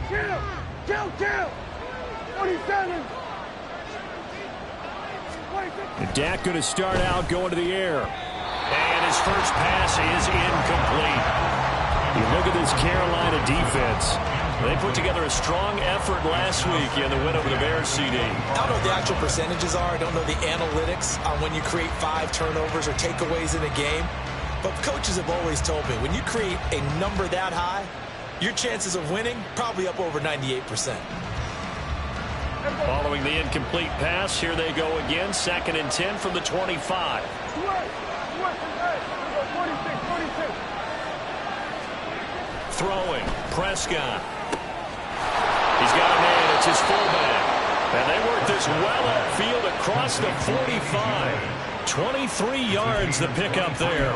Chill. 27. Dak going to start out going to the air. And his first pass is incomplete. You look at this Carolina defense. They put together a strong effort last week in the win over the Bears, CD. I don't know what the actual percentages are. I don't know the analytics on when you create 5 turnovers or takeaways in a game. But coaches have always told me, when you create a number that high, your chances of winning probably up over 98%. Following the incomplete pass, here they go again. 2nd and 10 from the 25. Throwing, Prescott. He's got a man, it's his fullback. And they work this well upfield across the 45. 23 yards the pickup there.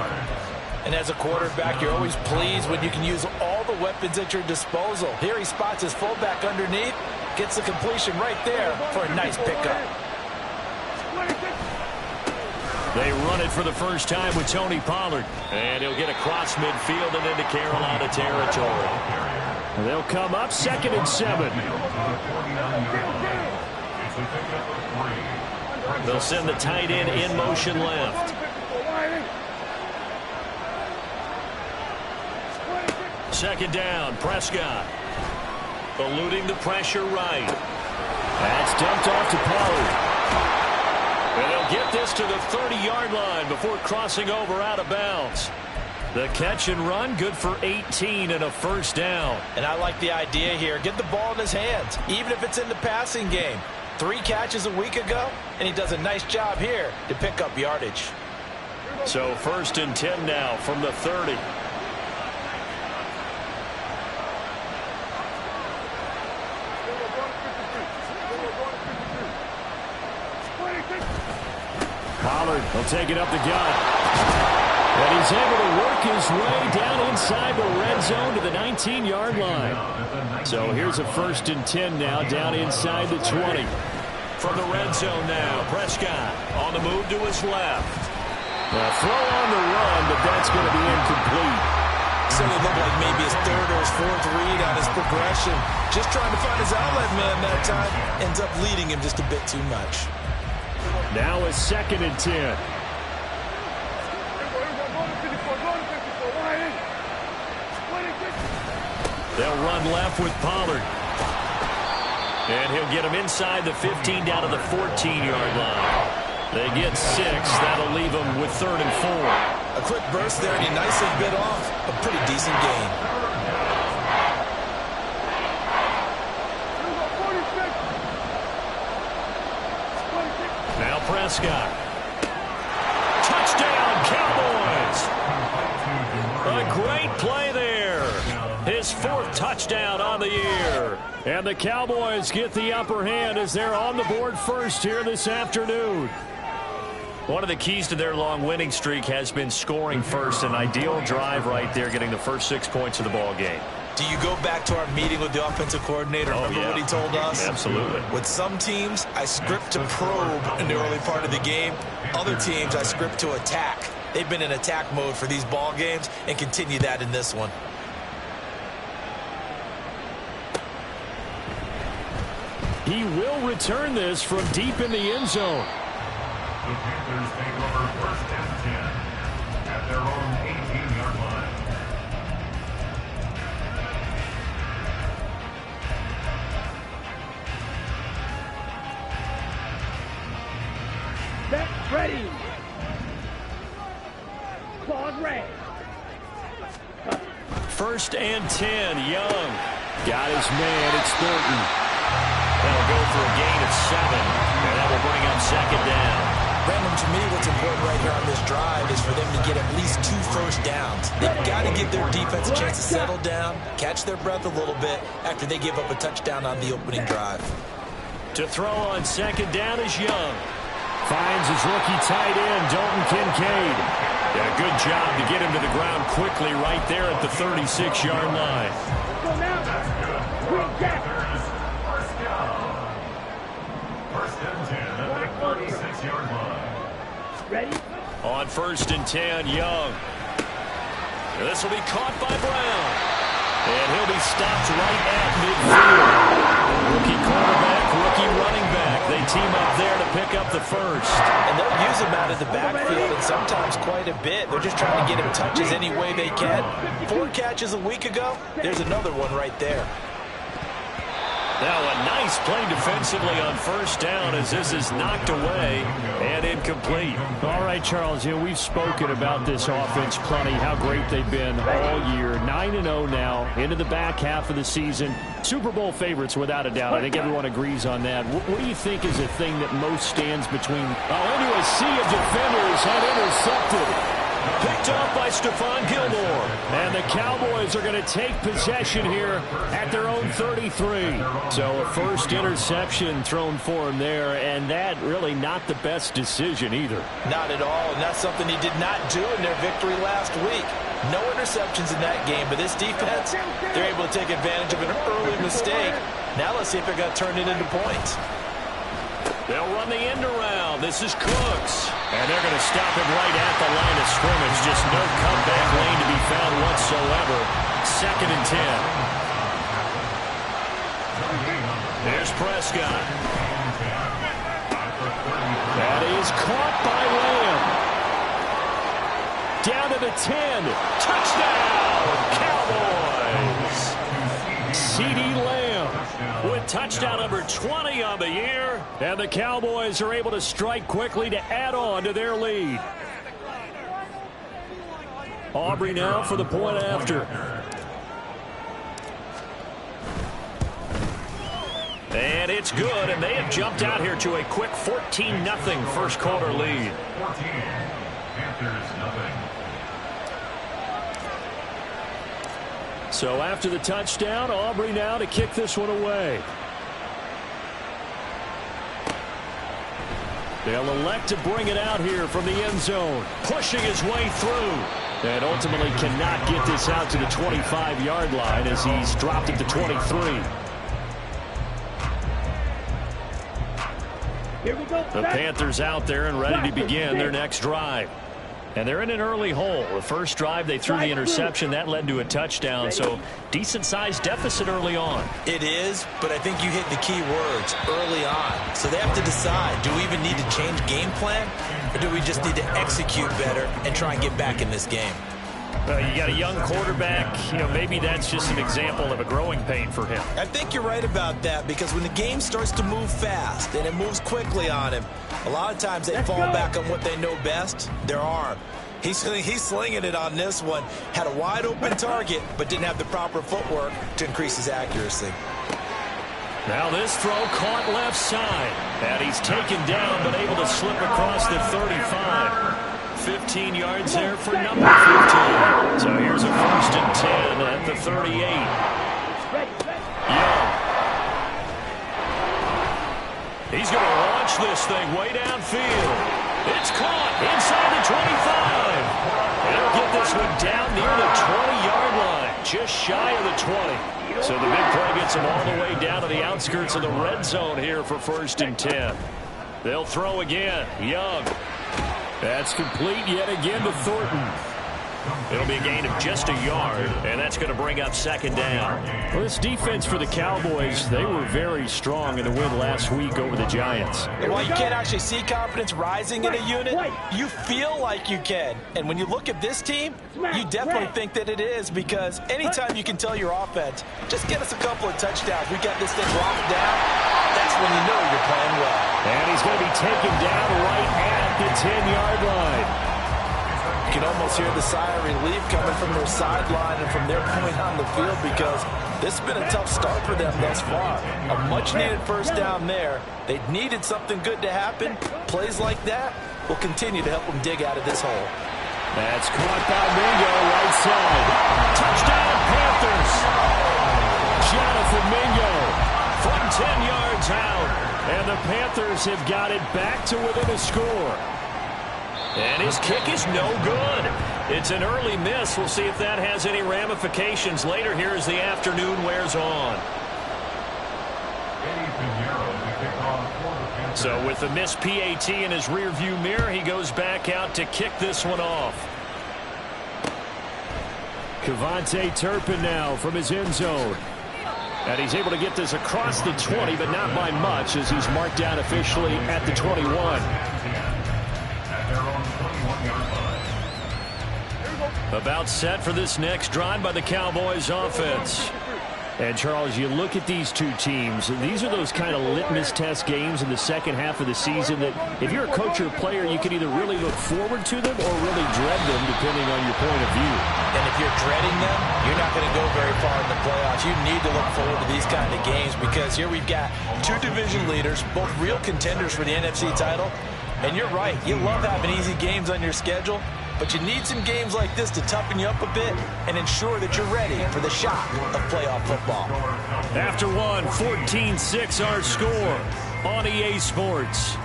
And as a quarterback, you're always pleased when you can use all the weapons at your disposal. Here he spots his fullback underneath, gets the completion right there for a nice pickup. They run it for the first time with Tony Pollard. And he'll get across midfield and into Carolina territory. They'll come up 2nd and 7. They'll send the tight end in motion left. 2nd down, Prescott. Eluding the pressure right. That's dumped off to Pollard. And they'll get this to the 30-yard line before crossing over out of bounds. The catch and run, good for 18 and a first down. And I like the idea here. Get the ball in his hands, even if it's in the passing game. 3 catches a week ago, and he does a nice job here to pick up yardage. So 1st and 10 now from the 30. Pollard will take it up the gut. And he's able to work his way down inside the red zone to the 19-yard line. So here's a 1st and 10 now down inside the 20. From the red zone now, Prescott on the move to his left. A throw on the run, but that's going to be incomplete. So it looked like maybe his 3rd or his 4th read on his progression. Just trying to find his outlet man that time. Ends up leading him just a bit too much. Now a 2nd and 10. They'll run left with Pollard. And he'll get him inside the 15 down to the 14-yard line. They get 6. That'll leave them with 3rd and 4. A quick burst there, and he nicely bit off a pretty decent gain. Now Prescott. Touchdown, Cowboys! A great play there. His 4th touchdown on the year. And the Cowboys get the upper hand as they're on the board first here this afternoon. One of the keys to their long winning streak has been scoring first. An ideal drive right there, getting the first 6 points of the ball game. Do you go back to our meeting with the offensive coordinator? Remember what he told us? Absolutely. With some teams, I script to probe in the early part of the game. Other teams, I script to attack. They've been in attack mode for these ball games and continue that in this one. He will return this from deep in the end zone. The Panthers take over 1st and 10 at their own 18-yard line. Set, ready. Claws red. 1st and 10, Young. Got his man, it's Thornton. That'll go for a gain of 7, and that will bring up 2nd down. Brandon, to me, what's important right here on this drive is for them to get at least 2 first downs. They've got to give their defense a chance to settle down, catch their breath a little bit after they give up a touchdown on the opening drive. To throw on 2nd down is Young. Finds his rookie tight end, Dalton Kincaid. Yeah, good job to get him to the ground quickly right there at the 36-yard line. First and 10 at the 36-yard line. Ready? On 1st and 10, Young. This will be caught by Brown. And he'll be stopped right at midfield. Rookie quarterback, rookie running back. They team up there to pick up the first. And they'll use him out of the backfield and sometimes quite a bit. They're just trying to get him touches any way they can. 4 catches a week ago. There's another one right there. Now a nice play defensively on first down as this is knocked away and incomplete. All right, Charles, we've spoken about this offense plenty, how great they've been all year. 9-0 now into the back half of the season. Super Bowl favorites without a doubt. I think everyone agrees on that. What do you think is the thing that most stands between? Into a sea of defenders and intercepted. Picked off by Stephon Gilmore. And the Cowboys are going to take possession here at their own 33. So a first interception thrown for him there, and that really not the best decision either. Not at all, and that's something he did not do in their victory last week. No interceptions in that game, but this defense, they're able to take advantage of an early mistake. Now let's see if they're going to turn it into points. They'll run the end around. This is Cooks. And they're going to stop him right at the line of scrimmage. Just no comeback lane to be found whatsoever. 2nd and 10. There's Prescott. That is caught by Lamb. Down to the 10. Touchdown, Cowboys. CeeDee Lamb with touchdown number 20 on the year. And the Cowboys are able to strike quickly to add on to their lead. Aubrey now for the point after. And it's good, and they have jumped out here to a quick 14-0 first quarter lead. 14, Panthers nothing. So after the touchdown, Aubrey now to kick this one away. They'll elect to bring it out here from the end zone, pushing his way through. And ultimately cannot get this out to the 25-yard line as he's dropped it to 23. Here we go. The Panthers out there and ready to begin their next drive. And they're in an early hole. The first drive, they threw the interception. That led to a touchdown. So decent-sized deficit early on. It is, but I think you hit the key words early on. So they have to decide, do we even need to change game plan? Or do we just need to execute better and try and get back in this game? You got a young quarterback. Maybe that's just an example of a growing pain for him. I think you're right about that, because when the game starts to move fast and it moves quickly on him, a lot of times they fall back on what they know best, their arm. He's slinging it on this one. Had a wide open target, but didn't have the proper footwork to increase his accuracy. Now this throw caught left side. And he's taken down, but able to slip across the 35. 15 yards there for number 15. So here's a 1st and 10 at the 38. Young. He's going to launch this thing way downfield. It's caught inside the 25. And he'll get this one down near the 20-yard line, just shy of the 20. So the big play gets him all the way down to the outskirts of the red zone here for 1st and 10. They'll throw again. Young. That's complete yet again to Thornton. It'll be a gain of just a yard, and that's going to bring up 2nd down. Well, this defense for the Cowboys, they were very strong in the win last week over the Giants. And while you can't actually see confidence rising in a unit, you feel like you can. And when you look at this team, you definitely think that it is, because anytime you can tell your offense, just get us a couple of touchdowns, we got this thing locked down, that's when you know you're playing well. And he's going to be taken down right at the 10-yard line. You can almost hear the sigh of relief coming from their sideline and from their point on the field, because this has been a tough start for them thus far. A much-needed first down there. They needed something good to happen. Plays like that will continue to help them dig out of this hole. That's caught by Mingo, right side. Touchdown, Panthers. Jonathan Mingo from 10 yards out. And the Panthers have got it back to within a score. And his kick is no good. It's an early miss. We'll see if that has any ramifications later here as the afternoon wears on. So with the missed PAT in his rearview mirror, he goes back out to kick this one off. Kevontae Turpin now from his end zone. And he's able to get this across the 20, but not by much, as he's marked down officially at the 21. About set for this next drive by the Cowboys offense. And, Charles, you look at these two teams, these are those kind of litmus test games in the second half of the season that if you're a coach or a player, you can either really look forward to them or really dread them, depending on your point of view. And if you're dreading them, you're not going to go very far in the playoffs. You need to look forward to these kind of games because here we've got two division leaders, both real contenders for the NFC title. And you're right, you love having easy games on your schedule, but you need some games like this to toughen you up a bit and ensure that you're ready for the shock of playoff football. After one, 14-6 our score on EA Sports.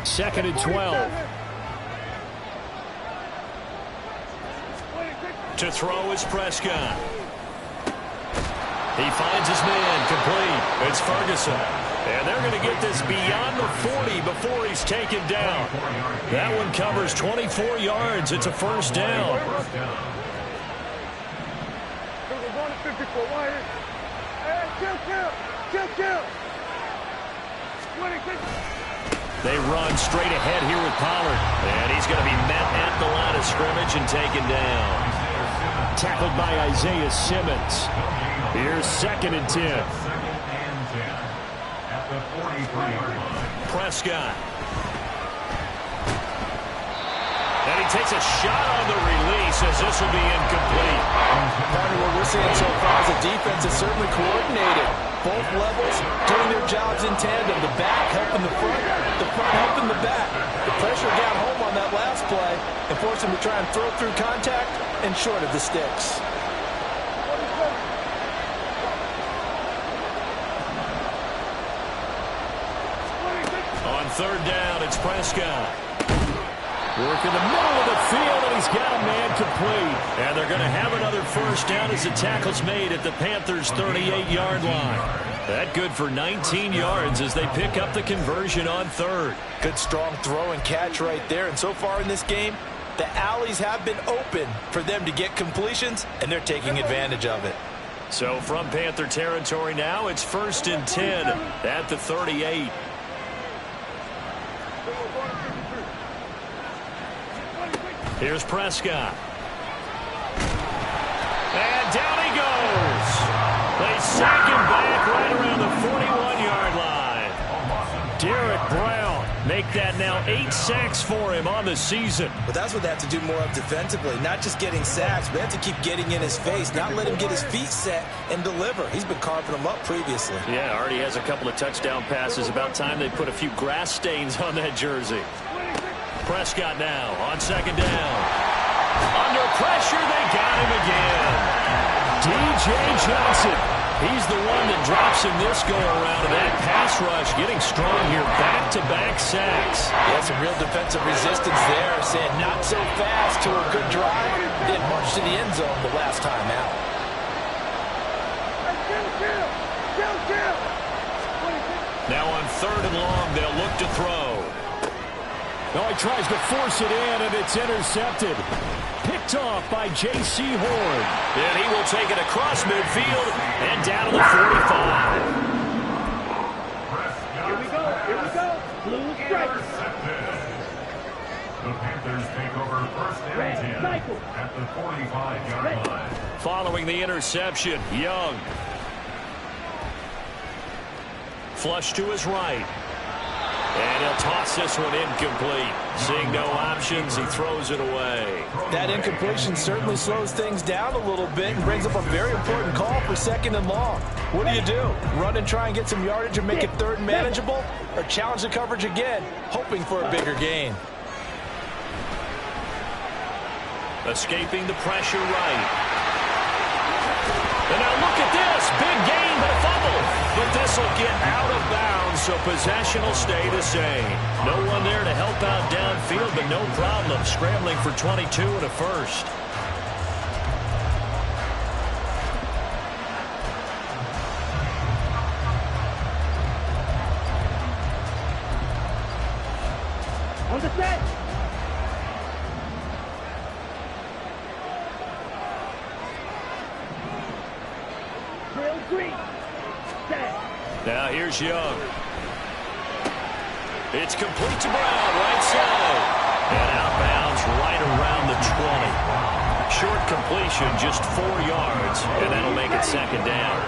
Second and 12. To throw is Prescott. He finds his man complete. It's Ferguson. And they're going to get this beyond the 40 before he's taken down. That one covers 24 yards. It's a first down. They run straight ahead here with Pollard. And he's going to be met at the line of scrimmage and taken down. Tackled by Isaiah Simmons. Here's second and 10. Prescott. And he takes a shot on the release as this will be incomplete. Partner, what we're seeing so far is the defense is certainly coordinated. Both levels doing their jobs in tandem. The back helping the front helping the back. The pressure got home on that last play and forced him to try and throw through contact and short of the sticks. On third down, it's Prescott. Work in the middle of the field, and he's got a man complete. And they're going to have another first down as the tackle's made at the Panthers' 38-yard line. That good for 19 yards as they pick up the conversion on third. Good strong throw and catch right there. And so far in this game, the alleys have been open for them to get completions, and they're taking advantage of it. So from Panther territory now, it's first and 10 at the 38. Here's Prescott. And down he goes. They sack him back right around the 41-yard line. Derek Brown make that now 8 sacks for him on the season. But that's what they have to do more of defensively, not just getting sacks, but they have to keep getting in his face, not let him get his feet set and deliver. He's been carving them up previously. Yeah, already has a couple of touchdown passes. About time they put a few grass stains on that jersey. Prescott now on second down. Under pressure, they got him again. D.J. Johnson. He's the one that drops in this go-around. That pass rush getting strong here. Back-to-back sacks. Yeah, some real defensive resistance there. Saying not so fast to a good drive. Didn't march to the end zone the last time out. Now on third and long, they'll look to throw. Oh, he tries to force it in, and it's intercepted. Picked off by J.C. Horn. And he will take it across midfield and down to the 45. Here we go. Blue strikes. The Panthers take over first and 10 at the 45-yard line. Following the interception, Young. Flush to his right. And he'll toss this one incomplete. Seeing no options, he throws it away. That incompletion certainly slows things down a little bit and brings up a very important call for second and long. What do? Run and try and get some yardage and make it third and manageable? Or challenge the coverage again, hoping for a bigger gain? Escaping the pressure right. And now look at this. Big gain, but a fumble. But this will get out of bounds, so possession will stay the same. No one there to help out downfield, but no problem. Scrambling for 22 and a first. On the set. Drill green. Set. Now here's Young. It's complete to Brown, right side. And outbounds right around the 20. Short completion, just 4 yards, and that'll make it second down.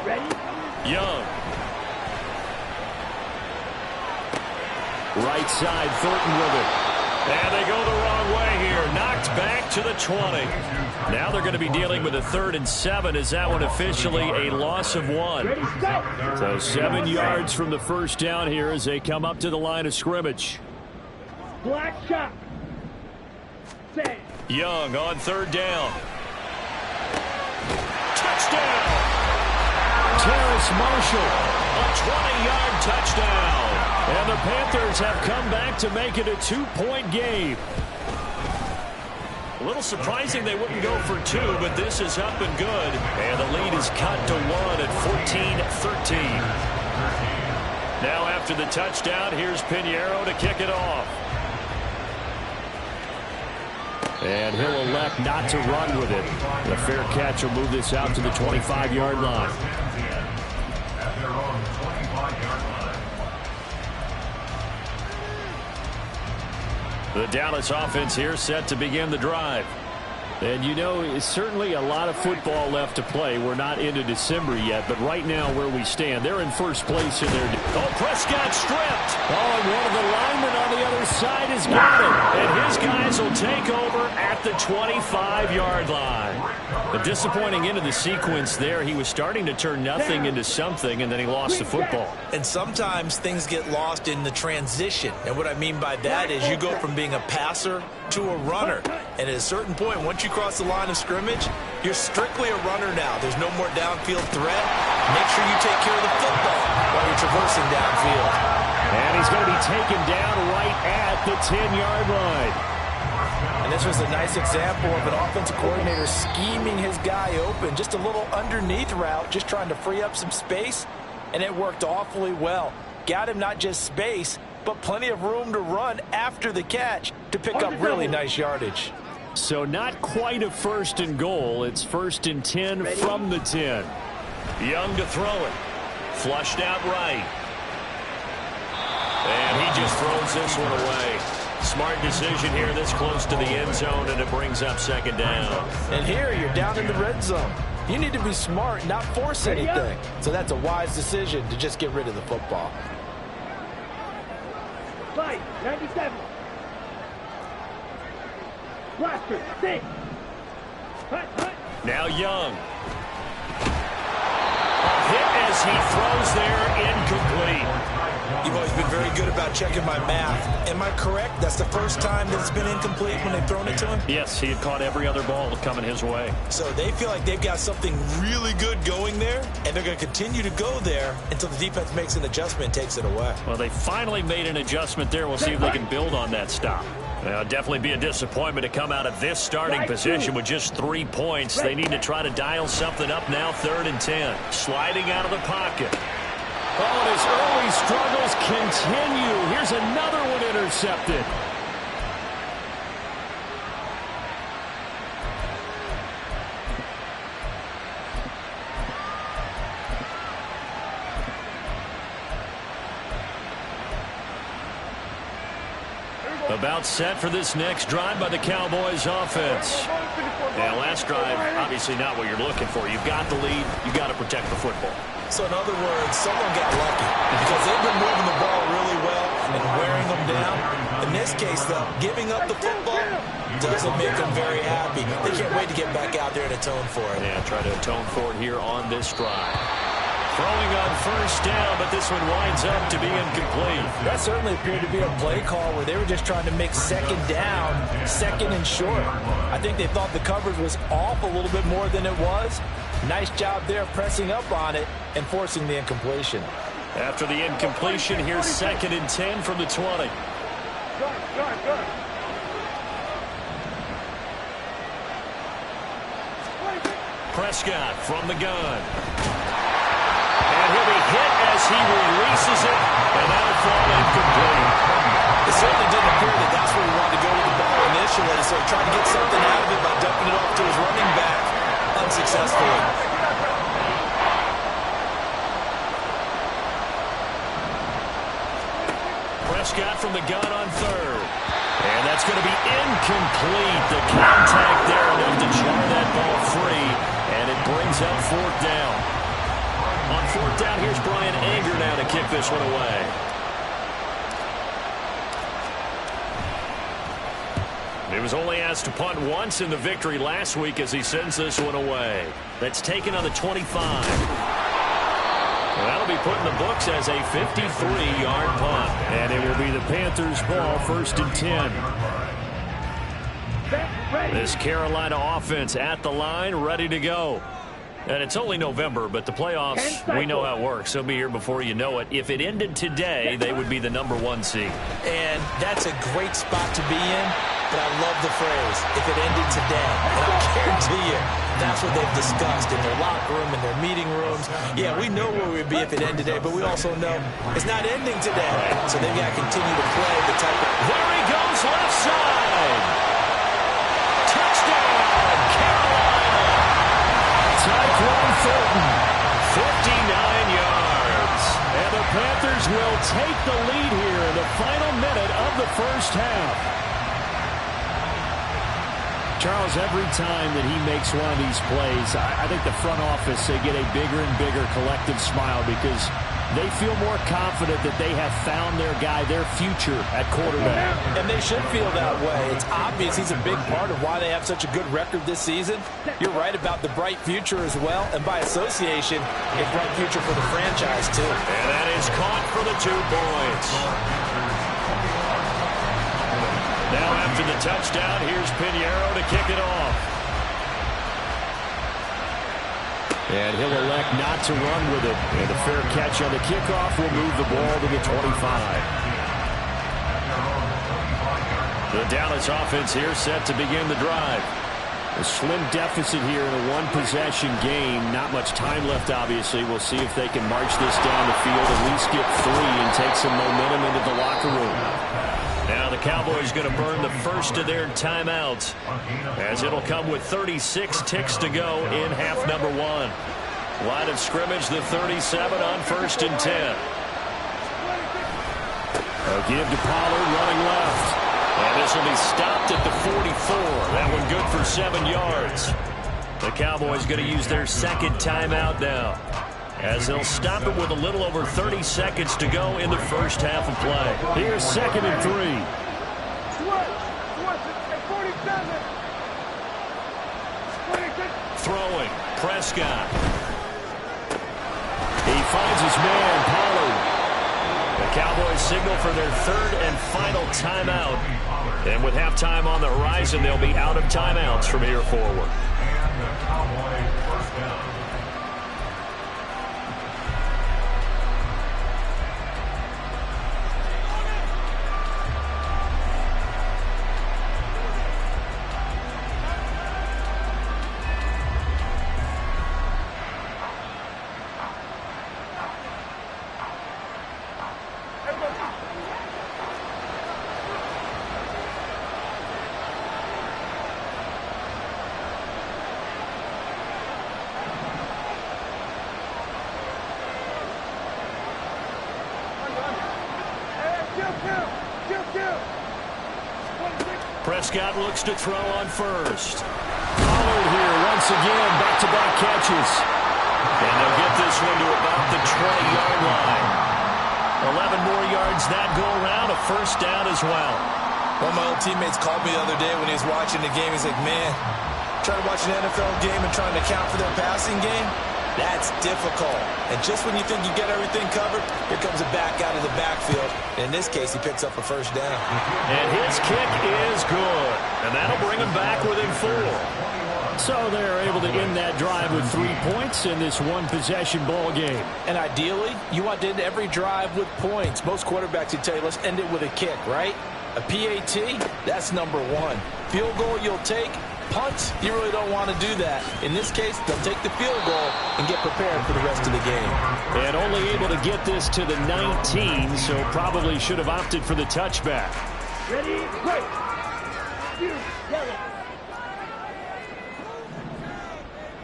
Ready? Young. Right side, Thornton with it. And they go the wrong way here. Knocked back to the 20. Now they're going to be dealing with a 3rd and 7. Is that one officially a loss of 1? Ready, set. So 7 yards from the first down here as they come up to the line of scrimmage. Black shot. Set. Young on 3rd down. Touchdown! Terrace Marshall, a 20-yard touchdown. And the Panthers have come back to make it a 2-point game. A little surprising they wouldn't go for 2, but this is up and good. And the lead is cut to 1 at 14-13. Now after the touchdown, here's Pinheiro to kick it off. And he'll elect not to run with it. The fair catch will move this out to the 25-yard line. At their own 25-yard line. The Dallas offense here set to begin the drive. And you know, it's certainly a lot of football left to play. We're not into December yet, but right now where we stand, they're in first place in their... Oh, Prescott stripped. Oh, and one of the linemen on the other side has got it. And his guys will take over at the 25-yard line. A disappointing end of the sequence there. He was starting to turn nothing into something, and then he lost the football. And sometimes things get lost in the transition. And what I mean by that is you go from being a passer to a runner. And at a certain point, once you cross the line of scrimmage, you're strictly a runner now. There's no more downfield threat. Make sure you take care of the football while you're traversing downfield. And he's going to be taken down right at the 10-yard line. And this was a nice example of an offensive coordinator scheming his guy open. Just a little underneath route, just trying to free up some space, and it worked awfully well. Got him not just space, but plenty of room to run after the catch to pick up really nice yardage. So not quite a 1st and goal. It's 1st and 10 from the 10. Young to throw it. Flushed out right. And he just throws this one away. Smart decision here this close to the end zone, and it brings up 2nd down. And here you're down in the red zone. You need to be smart, not force anything. So that's a wise decision to just get rid of the football. Fight, 97. Blaster, 6. Hut, hut. Now Young. A hit as he throws there, incomplete. You've always been very good about checking my math. Am I correct? That's the first time that it's been incomplete when they've thrown it to him? Yes, he had caught every other ball coming his way. So they feel like they've got something really good going there, and they're going to continue to go there until the defense makes an adjustment and takes it away. Well, they finally made an adjustment there. We'll see if they can build on that stop. Definitely be a disappointment to come out of this starting position with just 3 points. They need to try to dial something up now, 3rd and 10. Sliding out of the pocket. Oh, and his early struggles continue. Here's another one intercepted. About set for this next drive by the Cowboys offense. Yeah, last drive, obviously not what you're looking for. You've got the lead. You've got to protect the football. So in other words, someone got lucky because they've been moving the ball really well and wearing them down. In this case, though, giving up the football doesn't make them very happy. They can't wait to get back out there and atone for it. Yeah, try to atone for it here on this drive. Throwing on 1st down, but this one winds up to be incomplete. That certainly appeared to be a play call where they were just trying to make 2nd down, 2nd and short. I think they thought the coverage was off a little bit more than it was. Nice job there pressing up on it and forcing the incompletion. After the incompletion, here's 2nd and 10 from the 20. Prescott from the gun. And he'll be hit as he releases it, fall incomplete. It certainly didn't appear that that's where he wanted to go with the ball initially, so he tried to get something out of it by dumping it off to his running back unsuccessfully. Prescott from the gun on third. And that's going to be incomplete. The contact there enough to jar that ball free, and it brings up fourth down. On fourth down, here's Brian Anger now to kick this one away. He was only asked to punt once in the victory last week as he sends this one away. That's taken on the 25. Well, that'll be put in the books as a 53-yard punt. And it will be the Panthers' ball, 1st and 10. This Carolina offense at the line, ready to go. And it's only November, but the playoffs, we know how it works. They'll be here before you know it. If it ended today, they would be the #1 seed. And that's a great spot to be in, but I love the phrase, if it ended today. And I guarantee you, that's what they've discussed in their locker room, in their meeting rooms. Yeah, we know where we'd be if it ended today, but we also know it's not ending today. So they've got to continue to play the type of... There he goes, left side. Touchdown, Carolina. Tyquan Thornton, 59 yards. And the Panthers will take the lead here in the final minute of the first half. Charles, every time that he makes one of these plays, I think the front office, they get a bigger and bigger collective smile because they feel more confident that they have found their guy, their future at quarterback. And they should feel that way. It's obvious he's a big part of why they have such a good record this season. You're right about the bright future as well, and by association, a bright future for the franchise too. And that is caught for the 2 points. Now after the touchdown, here's Pinheiro to kick it off. And he'll elect not to run with it. And a fair catch on the kickoff will move the ball to the 25. The Dallas offense here set to begin the drive. A slim deficit here in a one-possession game. Not much time left, obviously. We'll see if they can march this down the field, at least get 3 and take some momentum into the locker room. Now the Cowboys going to burn the first of their timeouts as it'll come with 36 ticks to go in half number 1. Line of scrimmage, the 37 on 1st and 10. A give to Pollard running left. And this will be stopped at the 44. That one good for 7 yards. The Cowboys going to use their second timeout now, as they'll stop it with a little over 30 seconds to go in the first half of play. Here's 2nd and 3. Throwing, Prescott. He finds his man, Pollard. The Cowboys signal for their 3rd and final timeout. And with halftime on the horizon, they'll be out of timeouts from here forward. And the Cowboys first down. Prescott looks to throw on first. Pollard here once again, back-to-back catches. And they'll get this one to about the 20-yard line. 11 more yards that go around, a first down as well. One of my old teammates called me the other day when he was watching the game. He's like, man, trying to watch an NFL game and trying to account for their passing game, that's difficult. And just when you think you get everything covered, here comes a back out of the backfield. In this case, he picks up a first down. And his kick is good. And that'll bring him back within 4. So they're able to end that drive with 3 points in this one-possession ball game. And ideally, you want to end every drive with points. Most quarterbacks would tell you, let's end it with a kick, right? A PAT, that's number 1. Field goal you'll take, Punt, you really don't want to do that. In this case, they'll take the field goal and get prepared for the rest of the game. And only able to get this to the 19, so probably should have opted for the touchback. Ready, break. You, yellow.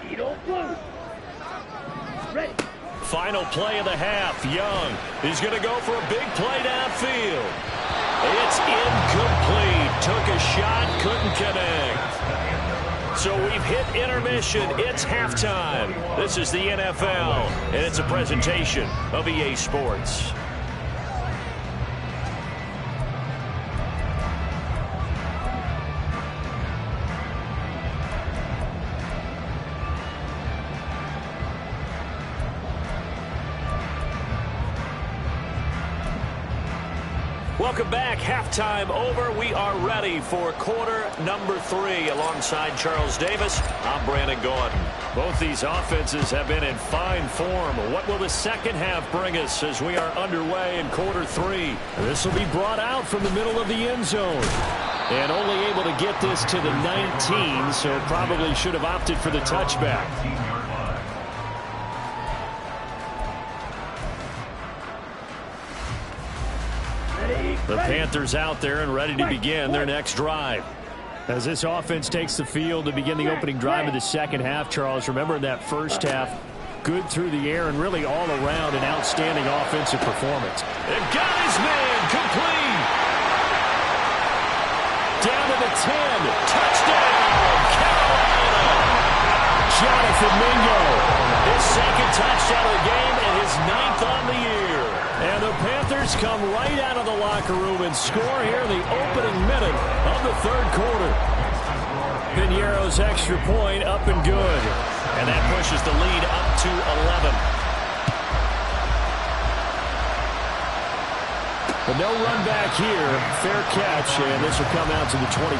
Edo blue. Ready. Final play of the half. Young is going to go for a big play downfield. It's incomplete. Took a shot, couldn't connect. So we've hit intermission. It's halftime. This is the NFL, and it's a presentation of EA Sports. Welcome back. Halftime over. We are ready for quarter number 3. Alongside Charles Davis, I'm Brandon Gaudin. Both these offenses have been in fine form. What will the second half bring us as we are underway in quarter 3? This will be brought out from the middle of the end zone. And only able to get this to the 19, so probably should have opted for the touchback. The Panthers out there and ready to begin their next drive. As this offense takes the field to begin the opening drive of the second half, Charles, remember in that first half, good through the air and really all around an outstanding offensive performance. They've got his man complete. Down to the 10. Touchdown, Carolina. Jonathan Mingo, his second touchdown of the game and his 9th on the year. And the Panthers come right out of the locker room and score here in the opening minute of the third quarter. Piñeiro's extra point up and good. And that pushes the lead up to 11. But no run back here. Fair catch, and this will come out to the 25.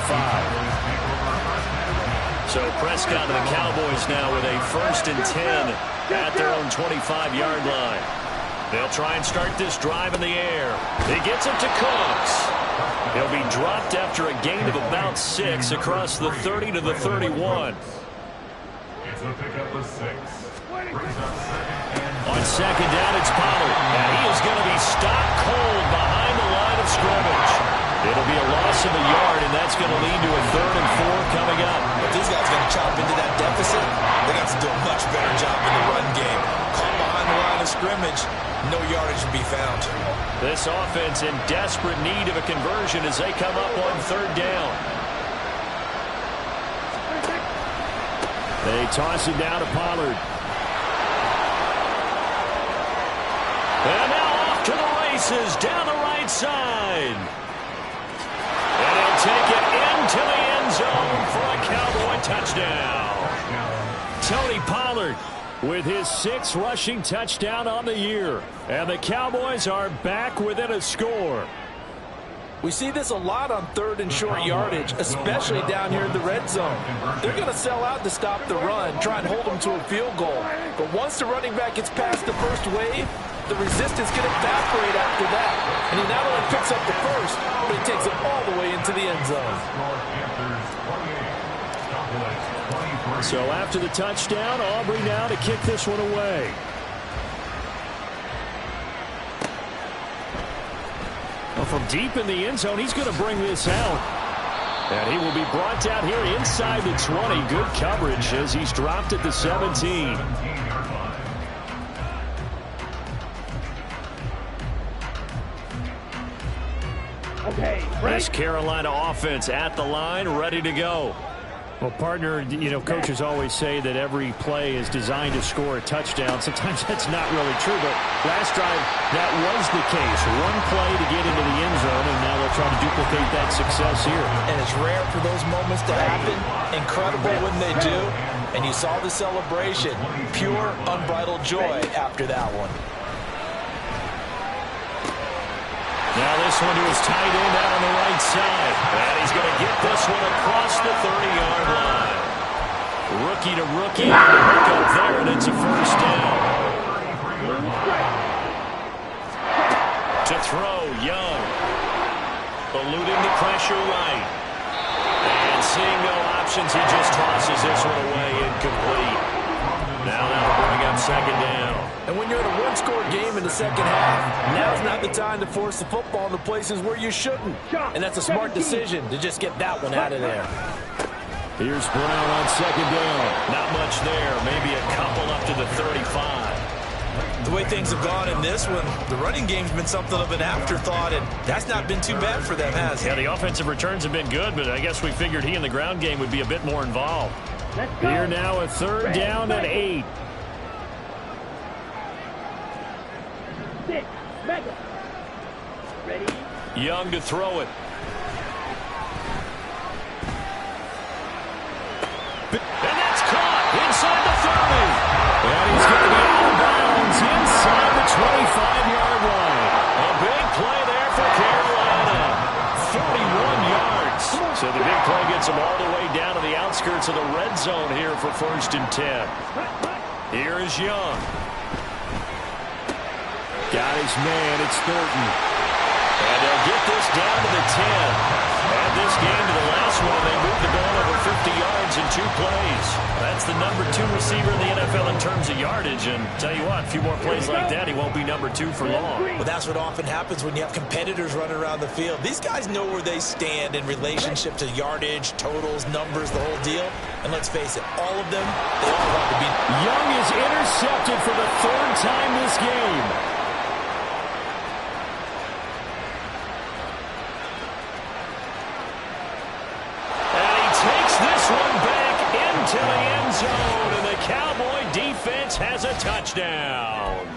So Prescott and the Cowboys now with a 1st and 10 at their own 25-yard line. They'll try and start this drive in the air. He gets it to Cooks. He'll be dropped after a gain of about 6 across the 30 to the 31. It's a pickup of 6. On second down, it's Pollard. And he is going to be stopped cold behind the line of scrimmage. It'll be a loss of a yard, and that's going to lead to a 3rd and 4 coming up. If these guys are going to chop into that deficit, they got to do a much better job in the run game. Caught behind the line of scrimmage. No yardage to be found. This offense in desperate need of a conversion as they come up on 3rd down. They toss it down to Pollard. And now off to the races down the right side. And he'll take it into the end zone for a Cowboy touchdown. Tony Pollard with his 6th rushing touchdown on the year. And the Cowboys are back within a score. We see this a lot on 3rd and short yardage, especially down here in the red zone. They're going to sell out to stop the run, try and hold them to a field goal. But once the running back gets past the first wave, the resistance can evaporate after that. And he not only picks up the first, but he takes it all the way into the end zone. So after the touchdown, Aubrey now to kick this one away. Well, from deep in the end zone, he's going to bring this out. And he will be brought down here inside the 20. Good coverage as he's dropped at the 17. Okay, This Carolina offense at the line, ready to go. Well, partner, you know, coaches always say that every play is designed to score a touchdown. Sometimes that's not really true, but last drive, that was the case. One play to get into the end zone, and now they'll try to duplicate that success here. And it's rare for those moments to happen. Incredible when they do. And you saw the celebration. Pure, unbridled joy after that one. Now this one to his tight end out on the right side. And he's going to get this one across the 30-yard line. Rookie to rookie. Hook up there, and it's a 1st down. To throw, Young. Eluding the pressure right. And seeing no options, he just tosses this one away incomplete. Now that'll bring up second down. And when you're in a one-score game in the second half, now's not the time to force the football in the places where you shouldn't. And that's a smart decision to just get that one out of there. Here's Brown on second down. Not much there. Maybe a couple up to the 35. The way things have gone in this one, the running game's been something of an afterthought, and that's not been too bad for them, has it? Yeah, the offensive returns have been good, but I guess we figured he in the ground game would be a bit more involved. Here now a third down and 8. 6, Mega. Ready? Young to throw it. And that's caught inside the 30. And he's going to be out of bounds inside the 25-yard line. A big play there for Carolina. 41 yards. So the big play gets him all the way down to the outskirts of the red zone here for 1st and 10. Here is Young. Got his man. It's Thornton. And they'll get this down to the 10. Add this game to the last one, and they moved the ball over 50 yards in 2 plays. That's the number 2 receiver in the NFL in terms of yardage. And tell you what, a few more plays like that, he won't be number 2 for long. Well, that's what often happens when you have competitors running around the field. These guys know where they stand in relationship to yardage, totals, numbers, the whole deal. And let's face it, all of them, they all want to be. Young is intercepted for the 3rd time this game. To the end zone, and the Cowboy defense has a touchdown.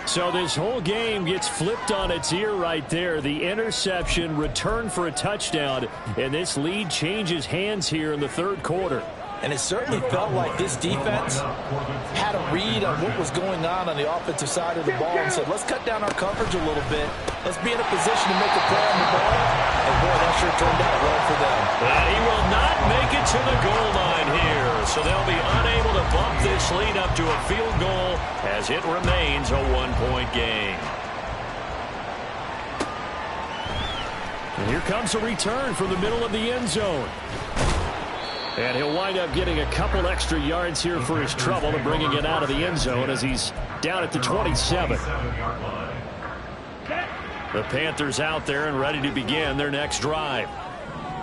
So this whole game gets flipped on its ear right there. The interception, return for a touchdown, and this lead changes hands here in the 3rd quarter. And it certainly felt like this defense had a read on what was going on the offensive side of the ball and said, let's cut down our coverage a little bit. Let's be in a position to make a play on the ball. And boy, that sure turned out well for them. He will not make it to the goal line here. So they'll be unable to bump this lead up to a field goal as it remains a 1-point game. And here comes a return from the middle of the end zone. And he'll wind up getting a couple extra yards here for his trouble and bringing it out of the end zone as he's down at the 27. The Panthers out there and ready to begin their next drive.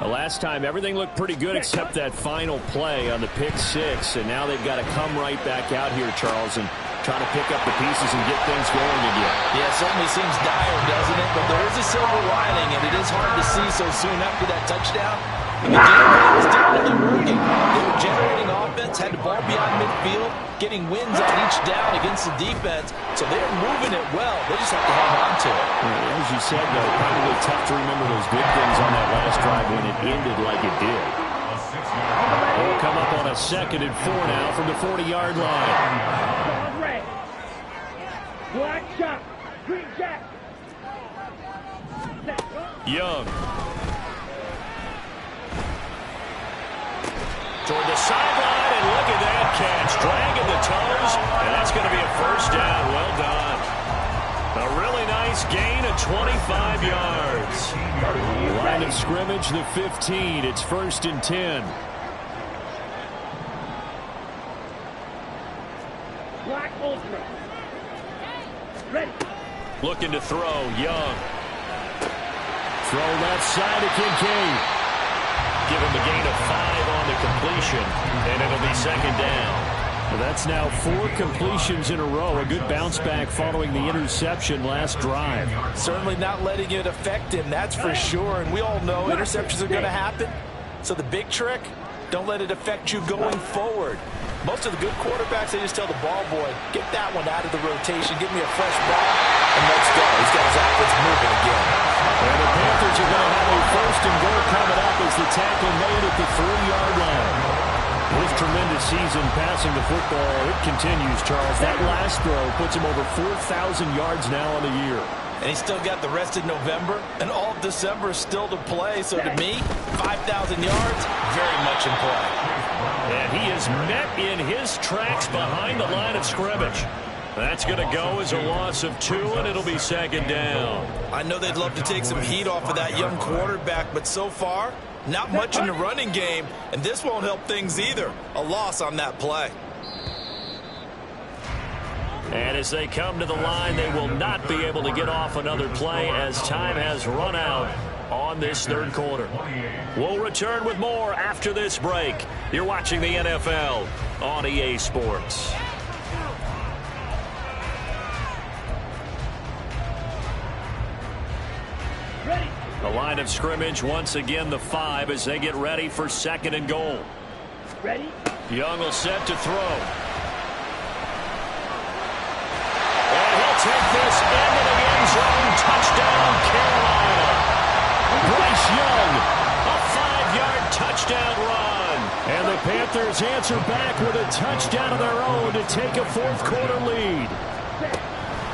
The last time everything looked pretty good except that final play on the pick 6. And now they've got to come right back out here, Charles, and try to pick up the pieces and get things going again. Yeah, it certainly seems dire, doesn't it? But there is a silver lining, and it is hard to see so soon after that touchdown. And the game plan was definitely working. They were generating offense, had the ball beyond midfield, getting wins on each down against the defense. So they were moving it well. They just have to hang on to it. Yeah, as you said, though, probably tough to remember those good things on that last drive when it ended like it did. We'll come up on a 2nd and 4 now from the 40-yard line. Black shot. Green jack. Young. Toward the sideline, and look at that catch. Dragging the toes, and that's going to be a 1st down. Well done. A really nice gain of 25 yards. Line of scrimmage, the 15. It's 1st and 10. Black ultra. Ready. Looking to throw, Young. Throw left side to Kincaid. Give him a gain of 5 on the completion, and it'll be 2nd down. Well, that's now 4 completions in a row. A good bounce back following the interception last drive. Certainly not letting it affect him, that's for sure. And we all know interceptions are going to happen. So the big trick, don't let it affect you going forward. Most of the good quarterbacks, they just tell the ball boy, get that one out of the rotation, give me a fresh ball, and let's go. He's got his offense moving again. And the Panthers are going to have a 1st and goal coming up as the tackle made at the 3-yard line. His tremendous season passing the football, it continues, Charles. That last throw puts him over 4,000 yards now on the year. And he's still got the rest of November and all of December still to play. So to me, 5,000 yards, very much in play. And he is met in his tracks behind the line of scrimmage. That's going to go as a loss of 2, and it'll be 2nd down. I know they'd love to take some heat off of that young quarterback, but so far, Not much in the running game, and this won't help things either. A loss on that play. And as they come to the line, they will not be able to get off another play as time has run out on this third quarter. We'll return with more after this break. You're watching the NFL on EA Sports. Ready. The line of scrimmage, once again, the 5 as they get ready for 2nd and goal. Ready. Young will set to throw. And he'll take this into the end zone. Touchdown, Carolina. Bryce Young, a 5-yard touchdown run. And the Panthers answer back with a touchdown of their own to take a fourth quarter lead.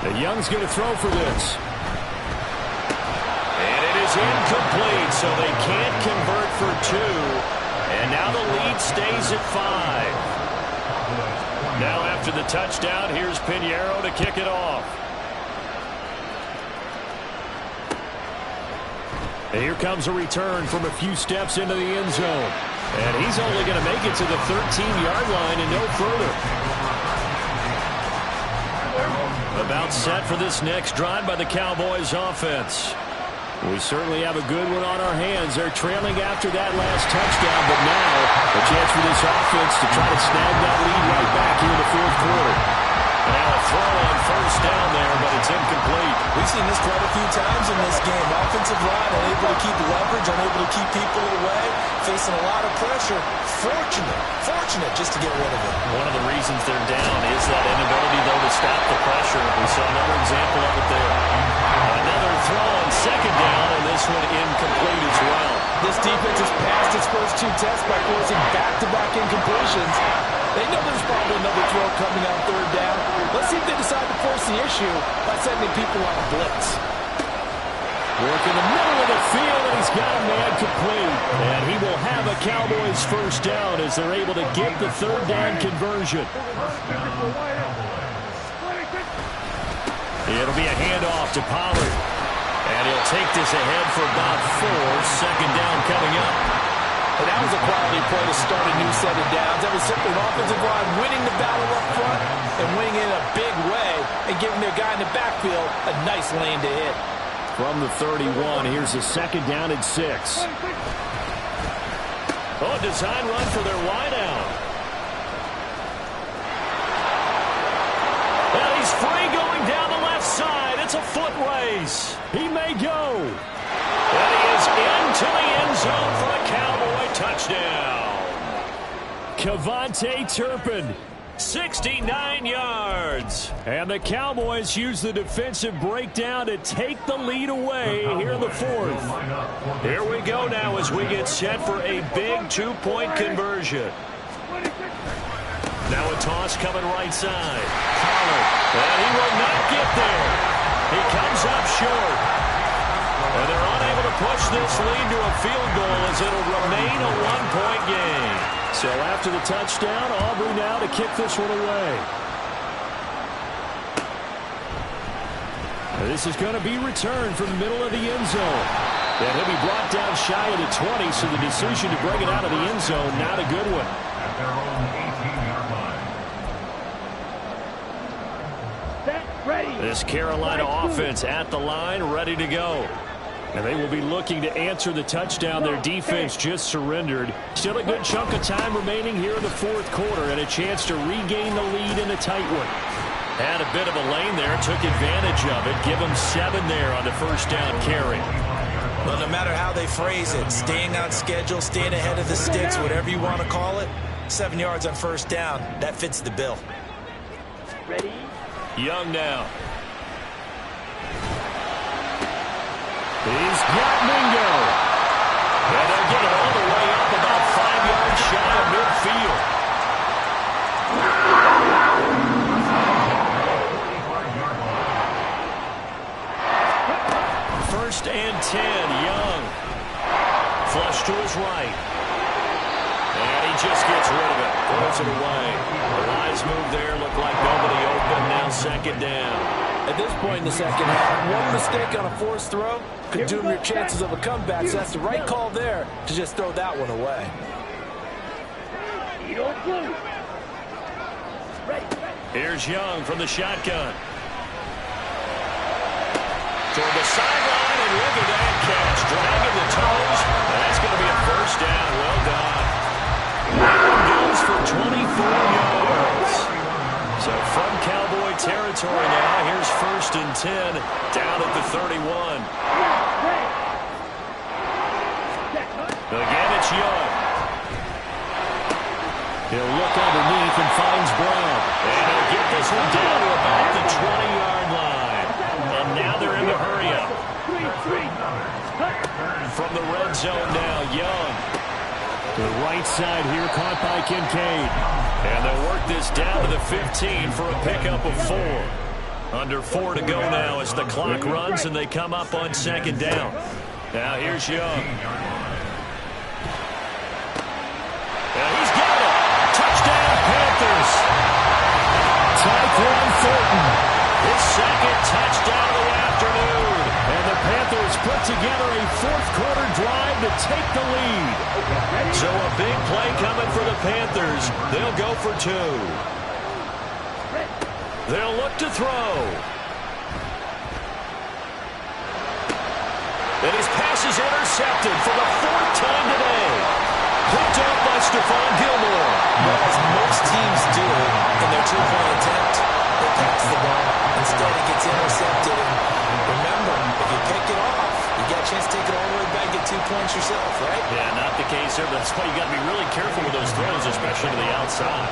The Young's going to throw for this. And it is incomplete, so they can't convert for 2. And now the lead stays at 5. Now after the touchdown, here's Pinheiro to kick it off. And here comes a return from a few steps into the end zone. And he's only going to make it to the 13-yard line and no further. About set for this next drive by the Cowboys offense. We certainly have a good one on our hands. They're trailing after that last touchdown, but now a chance for this offense to try to snag that lead right back here in the fourth quarter. Now a throw on first down there, but it's incomplete. We've seen this quite a few times in this game. Offensive line unable to keep leverage, unable to keep people away, facing a lot of pressure. Fortunate just to get rid of it. One of the reasons they're down is that inability, though, to stop the pressure. We saw another example of it there. Another throw on second down, and this one incomplete as well. This defense has passed its first 2 tests by forcing back-to-back incompletions. They know there's probably another throw coming on third down. Let's see if they decide to force the issue by sending people on a blitz. Work in the middle of the field, and he's got a man complete. And he will have a Cowboys first down as they're able to get the third down conversion. It'll be a handoff to Pollard. And he'll take this ahead for about 4. Second down coming up. And that was a quality play to start a new set of downs. That was simply an offensive line winning the battle up front and winning in a big way and giving their guy in the backfield a nice lane to hit. From the 31, here's a second down and 6. Oh, design run for their wideout. And he's free going down the left side. It's a foot race. He may go. And he is into the end zone for a Cowboy touchdown. Kevontae Turpin, 69 yards. And the Cowboys use the defensive breakdown to take the lead away here in the fourth. Here we go now as we get set for a big 2-point conversion. Now a toss coming right side. Pollard, and he will not get there. He comes up short. And they're unable to push this lead to a field goal as it'll remain a 1-point game. So after the touchdown, Aubrey now to kick this one away. And this is going to be returned from the middle of the end zone. And he'll be brought down shy of the 20, so the decision to bring it out of the end zone, not a good one. At their own 18-yard line. Set. Ready. This Carolina offense at the line, ready to go. And they will be looking to answer the touchdown their defense just surrendered. Still a good chunk of time remaining here in the fourth quarter and a chance to regain the lead in a tight one. Had a bit of a lane there, took advantage of it. Give them 7 there on the first down carry. Well, no matter how they phrase it, staying on schedule, staying ahead of the sticks, whatever you want to call it, 7 yards on first down, that fits the bill. Ready. Young now. He's got Mingo. And they'll get it all the way up about 5 yards shy of midfield. First and 10, Young. Flush to his right. And he just gets rid of it. Throws it away. The wise move there. Looked like nobody open. Now second down. At this point in the second half, one mistake on a forced throw could doom your chances of a comeback, so that's the right call there to just throw that one away. Here's Young from the shotgun. Toward the sideline, and look at that catch. Dragging the toes. That's going to be a first down. Well done. Goes for 24 yards. So from Cowboy territory now, here's 1st and 10 down at the 31. Again, it's Young. He'll look underneath and finds Brown. And he'll get this one down to about the 20-yard line. And now they're in the hurry-up. From the red zone now, Young. To the right side here, caught by Kincaid. And they'll work this down to the 15 for a pickup of 4. Under 4 to go now as the clock runs and they come up on 2nd down. Now here's Young. And he's got it. Touchdown, Panthers. Tyquan Thornton. His 2nd touchdown of the afternoon. And the Panthers put together a 4th-quarter drive to take the lead. So a big play coming for the Panthers. They'll go for 2. They'll look to throw. And his pass is intercepted for the 4th time today. Picked up by Stephon Gilmore. Well, as most teams do in their 2-point attempt, they pass the ball. Instead, it gets intercepted. And remember, if you pick it off, you got a chance to take it all the way back and get 2 points yourself, right? Yeah, not the case here, but that's why you got to be really careful with those throws, especially to the outside.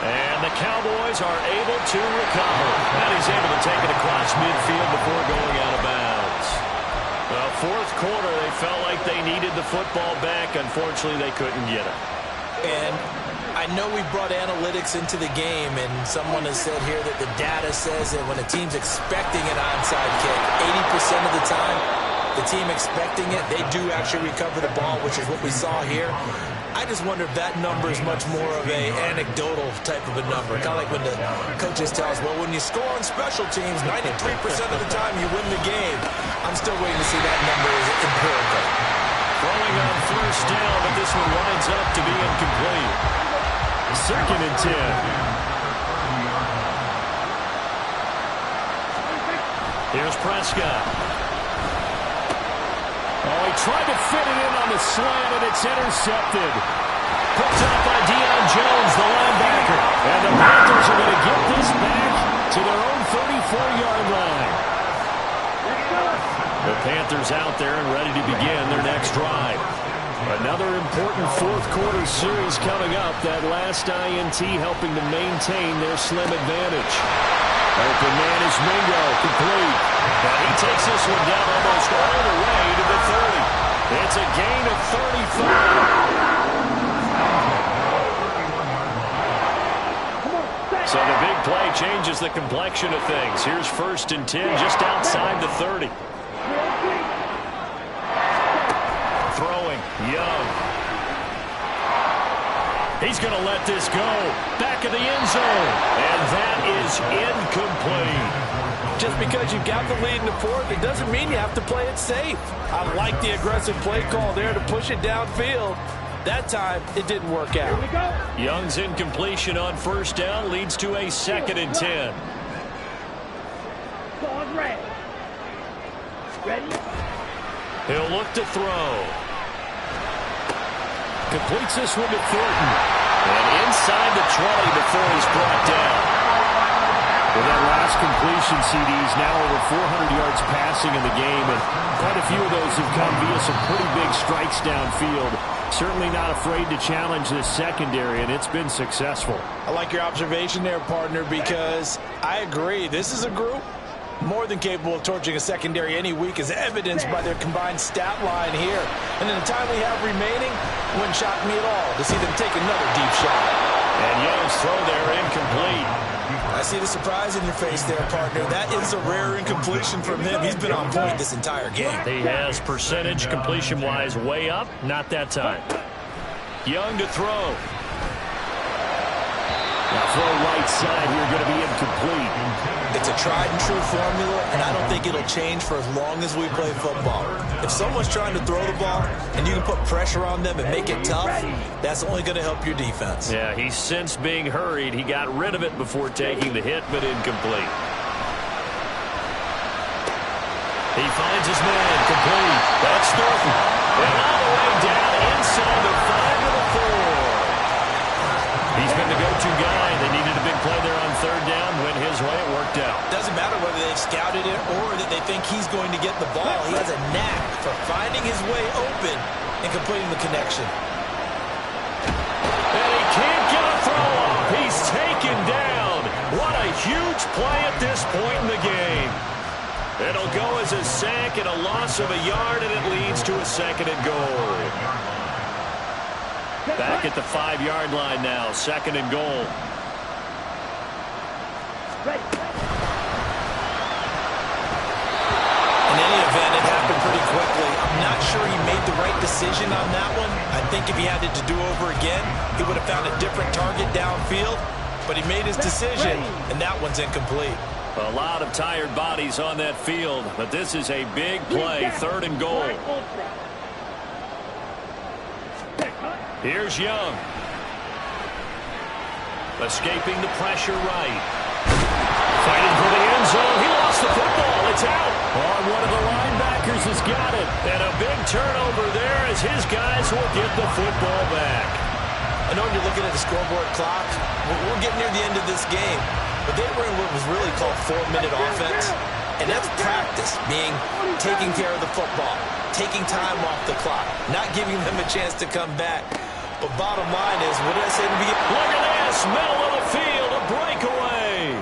And the Cowboys are able to recover. And he's able to take it across midfield before going out of bounds. Well, 4th quarter, they felt like they needed the football back. Unfortunately, they couldn't get it. And I know we brought analytics into the game, and someone has said here that the data says that when a team's expecting an onside kick, 80% of the time, the team expecting it, they do actually recover the ball, which is what we saw here. I just wonder if that number is much more of a anecdotal type of a number. Kind of like when the coaches tell us, well, when you score on special teams, 93% of the time you win the game. I'm still waiting to see that number is empirical. Throwing on 1st down, but this one winds up to be incomplete. 2nd and 10. Here's Prescott. Oh, he tried to fit it in on the slant, and it's intercepted. Picked up by Deion Jones, the linebacker. And the Panthers are going to get this back to their own 34-yard line. The Panthers out there and ready to begin their next drive. Another important 4th-quarter series coming up. That last INT helping to maintain their slim advantage. Open man is Mingo, complete. And he takes this one down almost all the way to the 30. It's a gain of 35. So the big play changes the complexion of things. Here's 1st and 10 just outside the 30. Throwing, Young. He's going to let this go. Back of the end zone. And that is incomplete. Just because you've got the lead in the 4th, it doesn't mean you have to play it safe. I like the aggressive play call there to push it downfield. That time, it didn't work out. Young's incompletion on 1st down leads to a 2nd and 10. He'll look to throw. Completes this one to Thornton. And inside the 20 before he's brought down. With that last completion, CD's now over 400 yards passing in the game, and quite a few of those have come via some pretty big strikes downfield. Certainly not afraid to challenge this secondary, and it's been successful. I like your observation there, partner, because I agree. This is a group more than capable of torching a secondary any week, as evidenced by their combined stat line here. And in the time we have remaining, it wouldn't shock me at all to see them take another deep shot. And Young's throw there incomplete. I see the surprise in your face there, partner. That is a rare incompletion from him. He's been on point this entire game. He has percentage completion-wise way up. Not that time. Young to throw. throw right side here going to be incomplete. It's a tried and true formula, and I don't think it'll change for as long as we play football. If someone's trying to throw the ball and you can put pressure on them and make it tough, that's only going to help your defense. Yeah, he's since being hurried. He got rid of it before taking the hit, but incomplete. He finds his man, complete. That's Thornton. And all the way down inside the 5 to the 4. He's been the go-to guy. They needed a big play there on third down. Went his way. It worked out. Doesn't matter whether they've scouted it or that they think he's going to get the ball. He has a knack for finding his way open and completing the connection. And he can't get a throw off. He's taken down. What a huge play at this point in the game. It'll go as a sack and a loss of a yard, and it leads to a 2nd and goal. Back at the 5-yard line now, 2nd and goal. In any event, it happened pretty quickly. I'm not sure he made the right decision on that one. I think if he had it to do over again, he would have found a different target downfield. But he made his decision, and that one's incomplete. A lot of tired bodies on that field, but this is a big play, 3rd and goal. Here's Young. Escaping the pressure right. Fighting for the end zone. He lost the football. It's out. One of the linebackers has got it. And a big turnover there as his guys will get the football back. I know when you're looking at the scoreboard clock, we're getting near the end of this game. But they were in what was really called 4-minute offense. And that's practice, meaning taking care of the football, taking time off the clock, not giving them a chance to come back. But bottom line is, what did I say to begin? Look at this, middle of the field, a breakaway.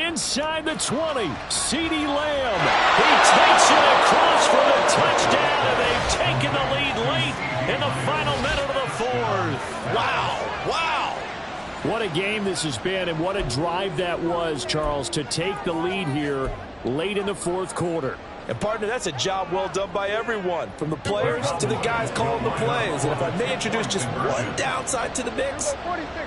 Inside the 20, CeeDee Lamb. He takes it across for the touchdown, and they've taken the lead late in the final minute of the 4th. Wow, wow. What a game this has been, and what a drive that was, Charles, to take the lead here late in the 4th quarter. And, partner, that's a job well done by everyone, from the players to the guys calling the plays. And if I may introduce just one downside to the mix,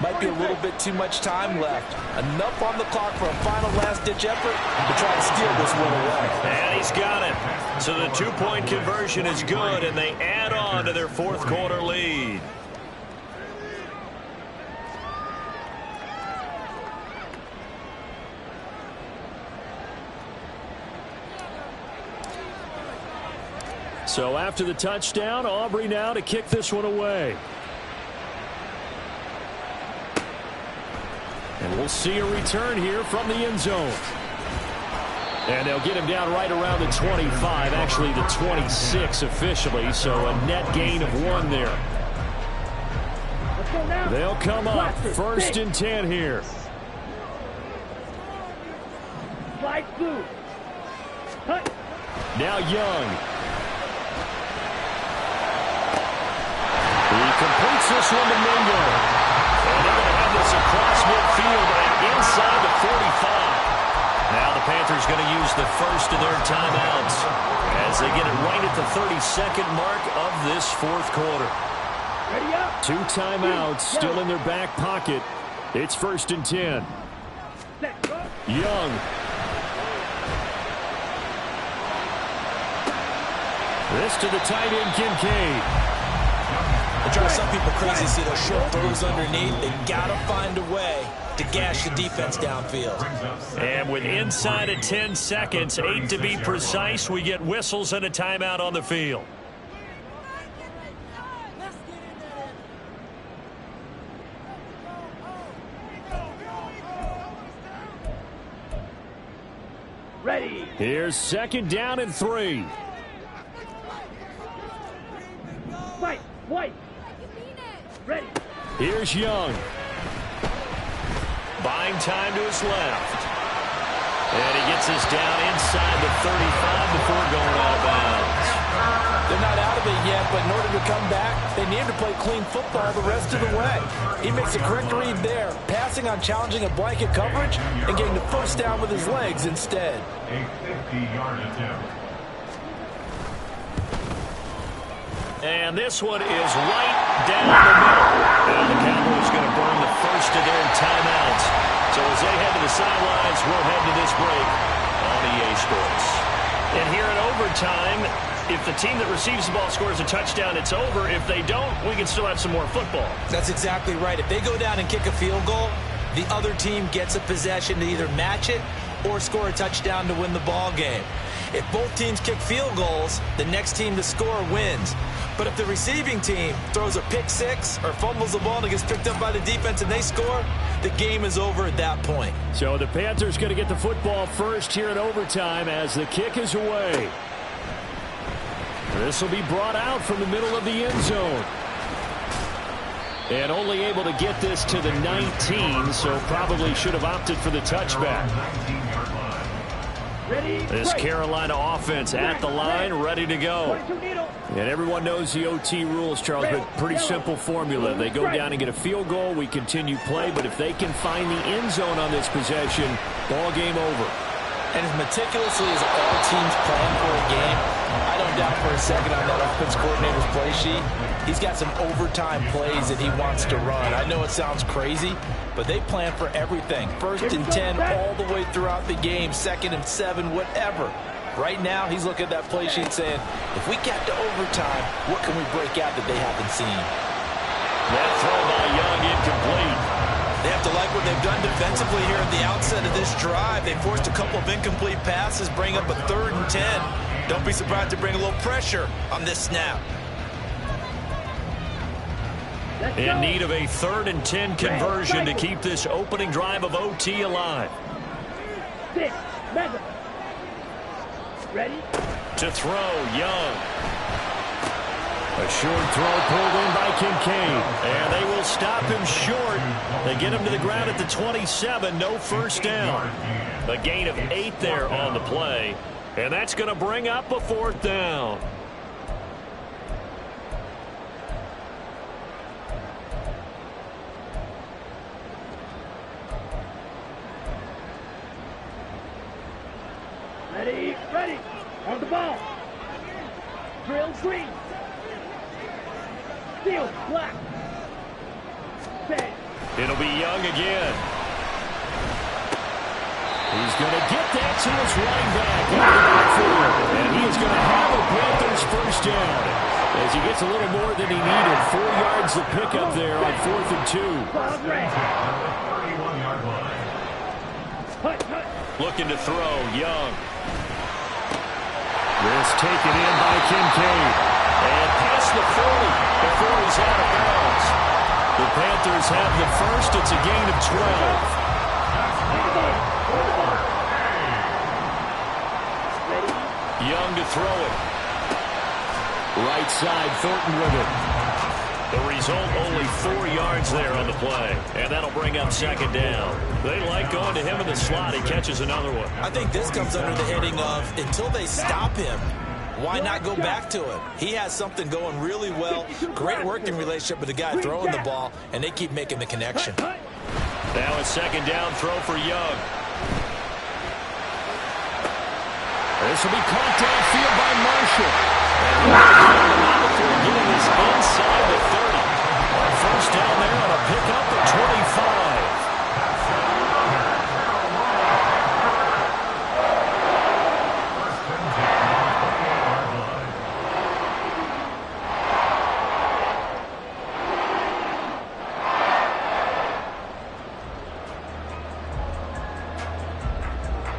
might be a little bit too much time left. Enough on the clock for a final last-ditch effort to try to steal this one away. And he's got it. So the 2-point conversion is good, and they add on to their 4th quarter lead. So after the touchdown, Aubrey now to kick this one away. And we'll see a return here from the end zone. And they'll get him down right around the 25, actually the 26 officially, so a net gain of 1 there. They'll come up 1st and 10 here. Now Young. He completes this one to Mingo. And they're going to have this across midfield and inside the 45. Now the Panthers going to use the first of their timeouts as they get it right at the 32nd mark of this 4th quarter. 2 timeouts still in their back pocket. It's 1st and 10. Young. This to the tight end, Kincaid. It drives some people crazy to see those short throws underneath. They got to find a way to gash the defense downfield. And with inside of 10 seconds, 8 to be precise, we get whistles and a timeout on the field. Ready. Here's 2nd down and 3. White. Ready. Here's Young. Buying time to his left. And he gets us down inside the 35 before going out of bounds. They're not out of it yet, but in order to come back, they need to play clean football the rest of the way. He makes a correct read there, passing on challenging a blanket coverage and getting the first down with his legs instead. A 50-yard attempt. And this one is right down the middle. And the Cowboys is going to burn the first of their timeouts. So as they head to the sidelines, we'll head to this break on EA Sports. And here in overtime, if the team that receives the ball scores a touchdown, it's over. If they don't, we can still have some more football. That's exactly right. If they go down and kick a field goal, the other team gets a possession to either match it or score a touchdown to win the ball game. If both teams kick field goals, the next team to score wins. But if the receiving team throws a pick six or fumbles the ball and it gets picked up by the defense and they score, the game is over at that point. So the Panthers going to get the football first here in overtime as the kick is away. This will be brought out from the middle of the end zone. And only able to get this to the 19, so probably should have opted for the touchback. This Carolina offense at the line, ready to go. And everyone knows the OT rules, Charles, but pretty simple formula. They go down and get a field goal, we continue play, but if they can find the end zone on this possession, ball game over. And as meticulously as all teams plan for a game, I don't doubt for a second on that offense coordinator's play sheet, he's got some overtime plays that he wants to run. I know it sounds crazy, but they plan for everything. 1st and 10 all the way throughout the game, 2nd and 7, whatever. Right now, he's looking at that play sheet saying, if we get to overtime, what can we break out that they haven't seen? That throw by Young incomplete. They have to like what they've done defensively here at the outset of this drive. They forced a couple of incomplete passes, bring up a 3rd and 10. Don't be surprised to bring a little pressure on this snap. In need of a 3rd and 10 conversion to keep this opening drive of OT alive. Ready? To throw, Young. A short throw pulled in by Kincaid. And they will stop him short. They get him to the ground at the 27. No first down. A gain of 8 there on the play. And that's going to bring up a 4th down. Ready. On the ball. Drill green. Steel black. Set. It'll be Young again. He's going to get that to his running back out of the backfield. And he is going to have a Panthers first down. As he gets a little more than he needed. 4 yards to pick up there on 4th and 2. Looking to throw, Young. This taken in by Kincaid. And past the 40 before he's out of bounds. The Panthers have the first. It's a gain of 12. Young to throw it. Right side, Thornton with it. The result, only 4 yards there on the play. And that'll bring up 2nd down. They like going to him in the slot. He catches another one. I think this comes under the heading of, until they stop him, why not go back to it? He has something going really well. Great working relationship with the guy throwing the ball, and they keep making the connection. Now a 2nd down throw for Young. This will be caught downfield by Marshall. And before getting this inside the 30. First down there on a pickup at 25.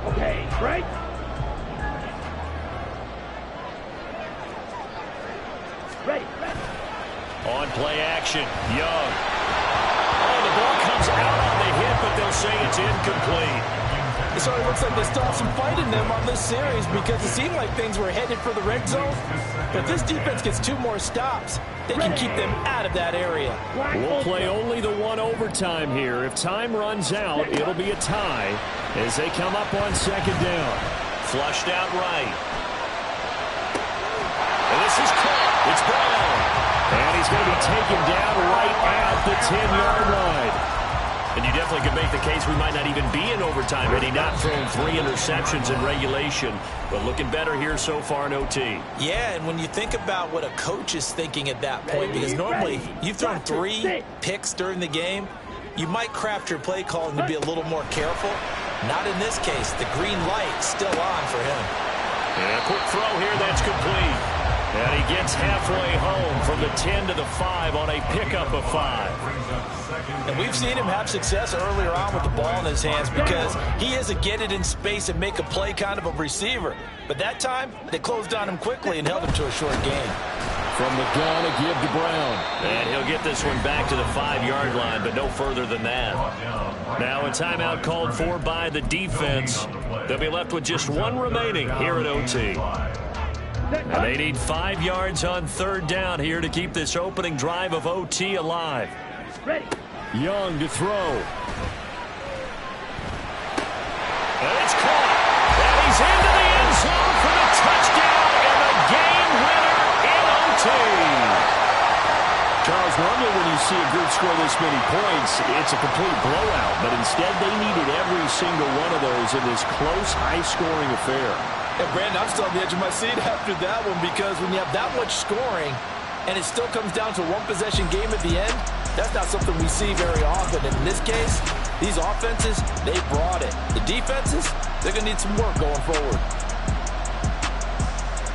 Okay, right? Ready. On play action, Young. Oh, the ball comes out on the hit, but they'll say it's incomplete. It sort of looks like they still have some fight in them on this series because it seemed like things were headed for the red zone. But if this defense gets 2 more stops, they can keep them out of that area. We'll play only the 1 overtime here. If time runs out, it'll be a tie as they come up on 2nd down. Flushed out right. And this is caught. It's Brown. And he's going to be taken down right at the 10-yard line. And you definitely could make the case we might not even be in overtime had he not thrown 3 interceptions in regulation. But looking better here so far in OT. Yeah, and when you think about what a coach is thinking at that point, because normally you've thrown 3 picks during the game, you might craft your play calling to be a little more careful. Not in this case. The green light still on for him. And a quick throw here, that's complete. And he gets halfway home from the 10 to the 5 on a pickup of 5. And we've seen him have success earlier on with the ball in his hands because he is a get it in space and make a play kind of a receiver. But that time, they closed on him quickly and held him to a short gain. From the gun, a give to Brown. And he'll get this one back to the 5-yard line, but no further than that. Now a timeout called for by the defense. They'll be left with just 1 remaining here at OT. And they need 5 yards on 3rd down here to keep this opening drive of OT alive. Ready. Young to throw. And it's caught. And he's into the end zone for the touchdown and the game winner in OT. Charles, normally when you see a group score this many points, it's a complete blowout. But instead, they needed every single one of those in this close, high-scoring affair. And Brandon, I'm still on the edge of my seat after that one because when you have that much scoring and it still comes down to 1-possession game at the end, that's not something we see very often. And in this case, these offenses, they brought it. The defenses, they're going to need some work going forward.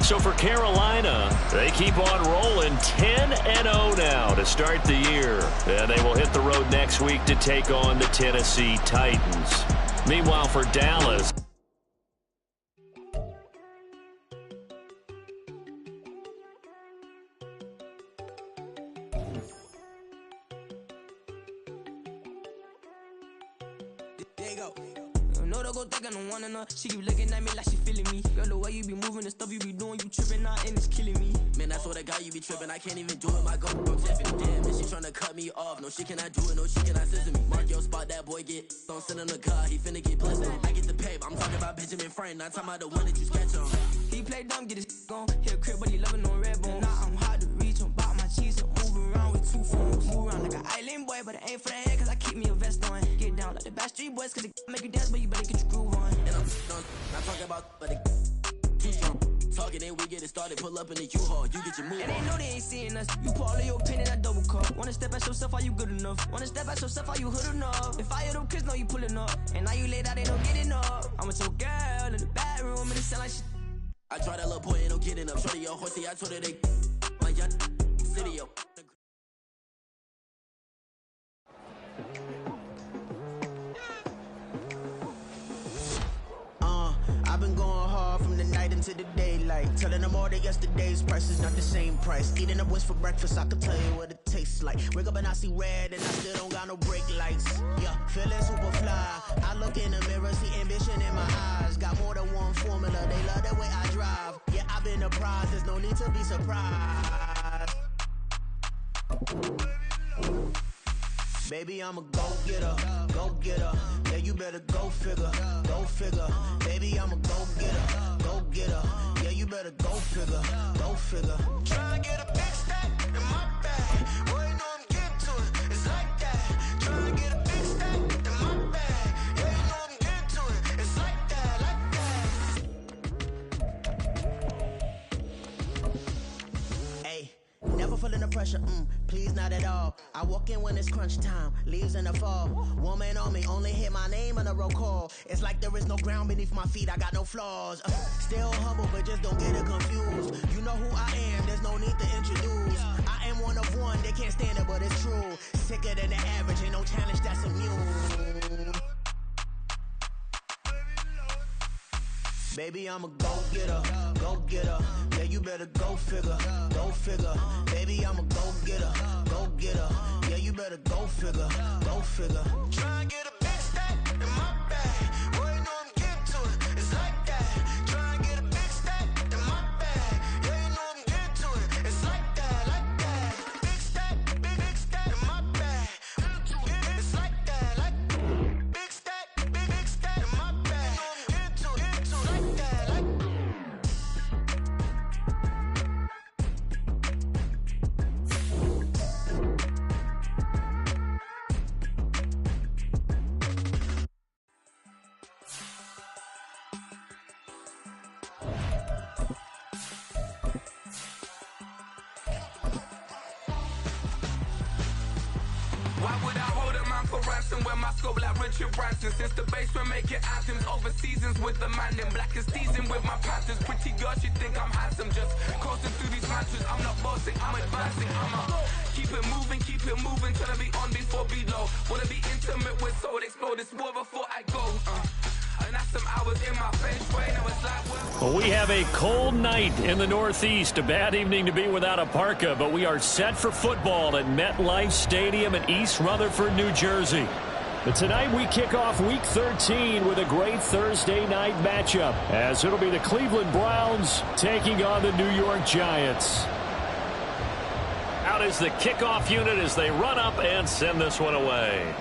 So for Carolina, they keep on rolling 10-0 now to start the year. And they will hit the road next week to take on the Tennessee Titans. Meanwhile, for Dallas, she keep looking at me like she feeling me. Girl, the way you be moving and stuff you be doing, you tripping out and it's killing me. Man, I swear to God, you be tripping. I can't even do it. My GoPro tipping. Damn, and she tryna cut me off. No, she cannot do it. No, she cannot scissor me. Mark your spot, that boy get. Don't send him the car. He finna get blistered. I get the paper. I'm talking about Benjamin Franklin. Not talking about the one that you sketch on. He play dumb, get his gone. Hit a crib, but he loving on red bone. Now I'm hard to reach. I'm about my cheese. I'm moving around with 2 phones. Move around like an island boy, but it ain't for the head, cause I keep me a vest on. Get down like the Backstreet Boys, cause it make you dance, but you better get your groove on. And I'm not talking about, but it too strong. Talking and we get it started, pull up in the U-Haul, you get your move on. And they know they ain't seeing us. You pull all your pain in that double cup. Wanna step at yourself, are you good enough? Wanna step at yourself, are you hood enough? If I hear them kids, know you pulling up. And now you laid out, they don't get enough. I'm with your girl in the bedroom, and it sound like shit. I try that little boy, ain't no getting up. Shorty, your horsey, I told her they my young city, yo. I've been going hard from the night into the daylight. Telling them all that yesterday's price is not the same price. Eating up wings for breakfast, I can tell you what it tastes like. Wake up and I see red and I still don't got no brake lights. Yeah, feeling super fly. I look in the mirror, see ambition in my eyes. Got more than one formula, they love the way I drive. Yeah, I've been a prize, there's no need to be surprised. Baby, I'm a go-getter, go-getter. Yeah, you better go figure, go figure. Baby, I'm a go-getter, go-getter. Yeah, you better go figure, go figure. Tryna get a big stack in my bag. Boy, you know I'm getting to it, it's like that. Tryna get a big stack in my bag. Yeah, you know I'm getting to it, it's like that, like that. Hey, never feeling the pressure, please not at all. I walk in when it's crunch time, leaves in the fall. Woman on me, only hit my name on a roll call. It's like there is no ground beneath my feet, I got no flaws. Still humble, but just don't get it confused. You know who I am, there's no need to introduce. I am one of one, they can't stand it, but it's true. Sicker than the average, ain't no challenge that's immune. Baby, I'm a go-getter, go-getter. Yeah, you better go figure, go figure. Baby, I'm a go-getter, go-getter. Yeah, you better go figure, go figure. Tryna get a big stack in my bag. Boy, you know I'm getting to it, it's like that. Tryna get a big stack in my bag. Yeah, you know I'm getting to it, it's like that, like that. Big stack, big stack in my bag. It's like that, like that. Big stack in my bag. You know I'm getting to it, like that, like that. ransom. When my scope like Richard Branson. Since the basement making anthems over seasons with the man in black is teasing with my Panthers. Pretty girl, she think I'm handsome. Just coasting through these matches. I'm not bossing, I'm advancing. Keep it moving till I be on before below. Wanna be intimate with soul, explore this war before I go. And that's some hours in my face way. Now it's like well, we have a cold night in the Northeast. A bad evening to be without a parka, but we are set for football at MetLife Stadium in East Rutherford, New Jersey. But tonight we kick off Week 13 with a great Thursday night matchup, as it'll be the Cleveland Browns taking on the New York Giants. Out is the kickoff unit as they run up and send this one away.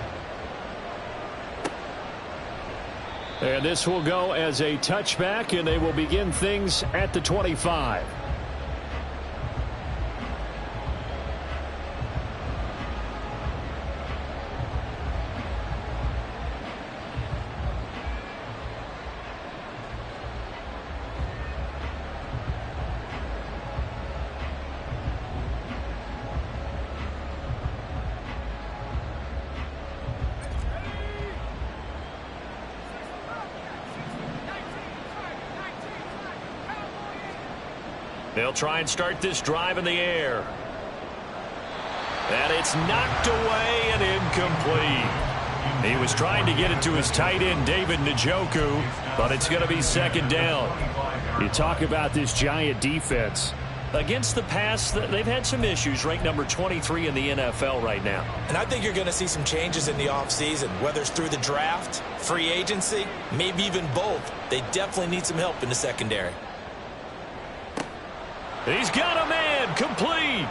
And this will go as a touchback, and they will begin things at the 25. They'll try and start this drive in the air. And it's knocked away and incomplete. He was trying to get it to his tight end, David Njoku, but it's going to be second down. You talk about this Giant defense. Against the pass, they've had some issues, ranked number 23 in the NFL right now. And I think you're going to see some changes in the offseason, whether it's through the draft, free agency, maybe even both. They definitely need some help in the secondary. He's got a man, complete.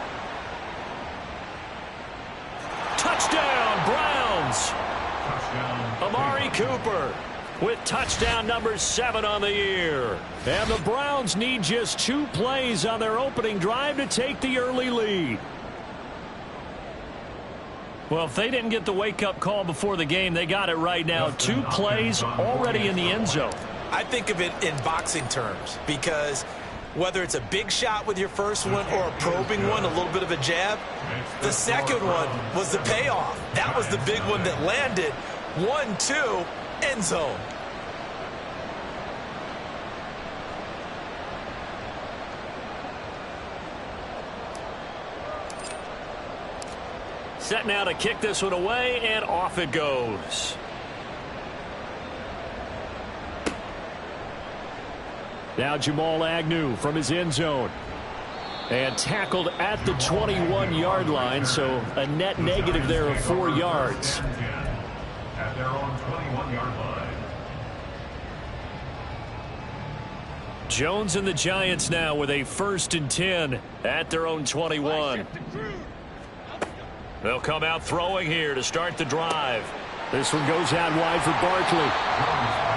Touchdown, Browns. Amari Cooper with touchdown number 7 on the year. And the Browns need just 2 plays on their opening drive to take the early lead. Well, if they didn't get the wake-up call before the game, they got it right now. 2 plays already in the end zone. I think of it in boxing terms, because whether it's a big shot with your first one or a probing one, a little bit of a jab, the second one was the payoff. That was the big one that landed. 1-2, end zone. Set now to kick this one away, and off it goes. Now Jamal Agnew from his end zone. And tackled at the 21-yard line, so a net negative there of 4 yards. At their own 21-yard line. Jones and the Giants now with a 1st and 10 at their own 21. They'll come out throwing here to start the drive. This one goes out wide for Barkley.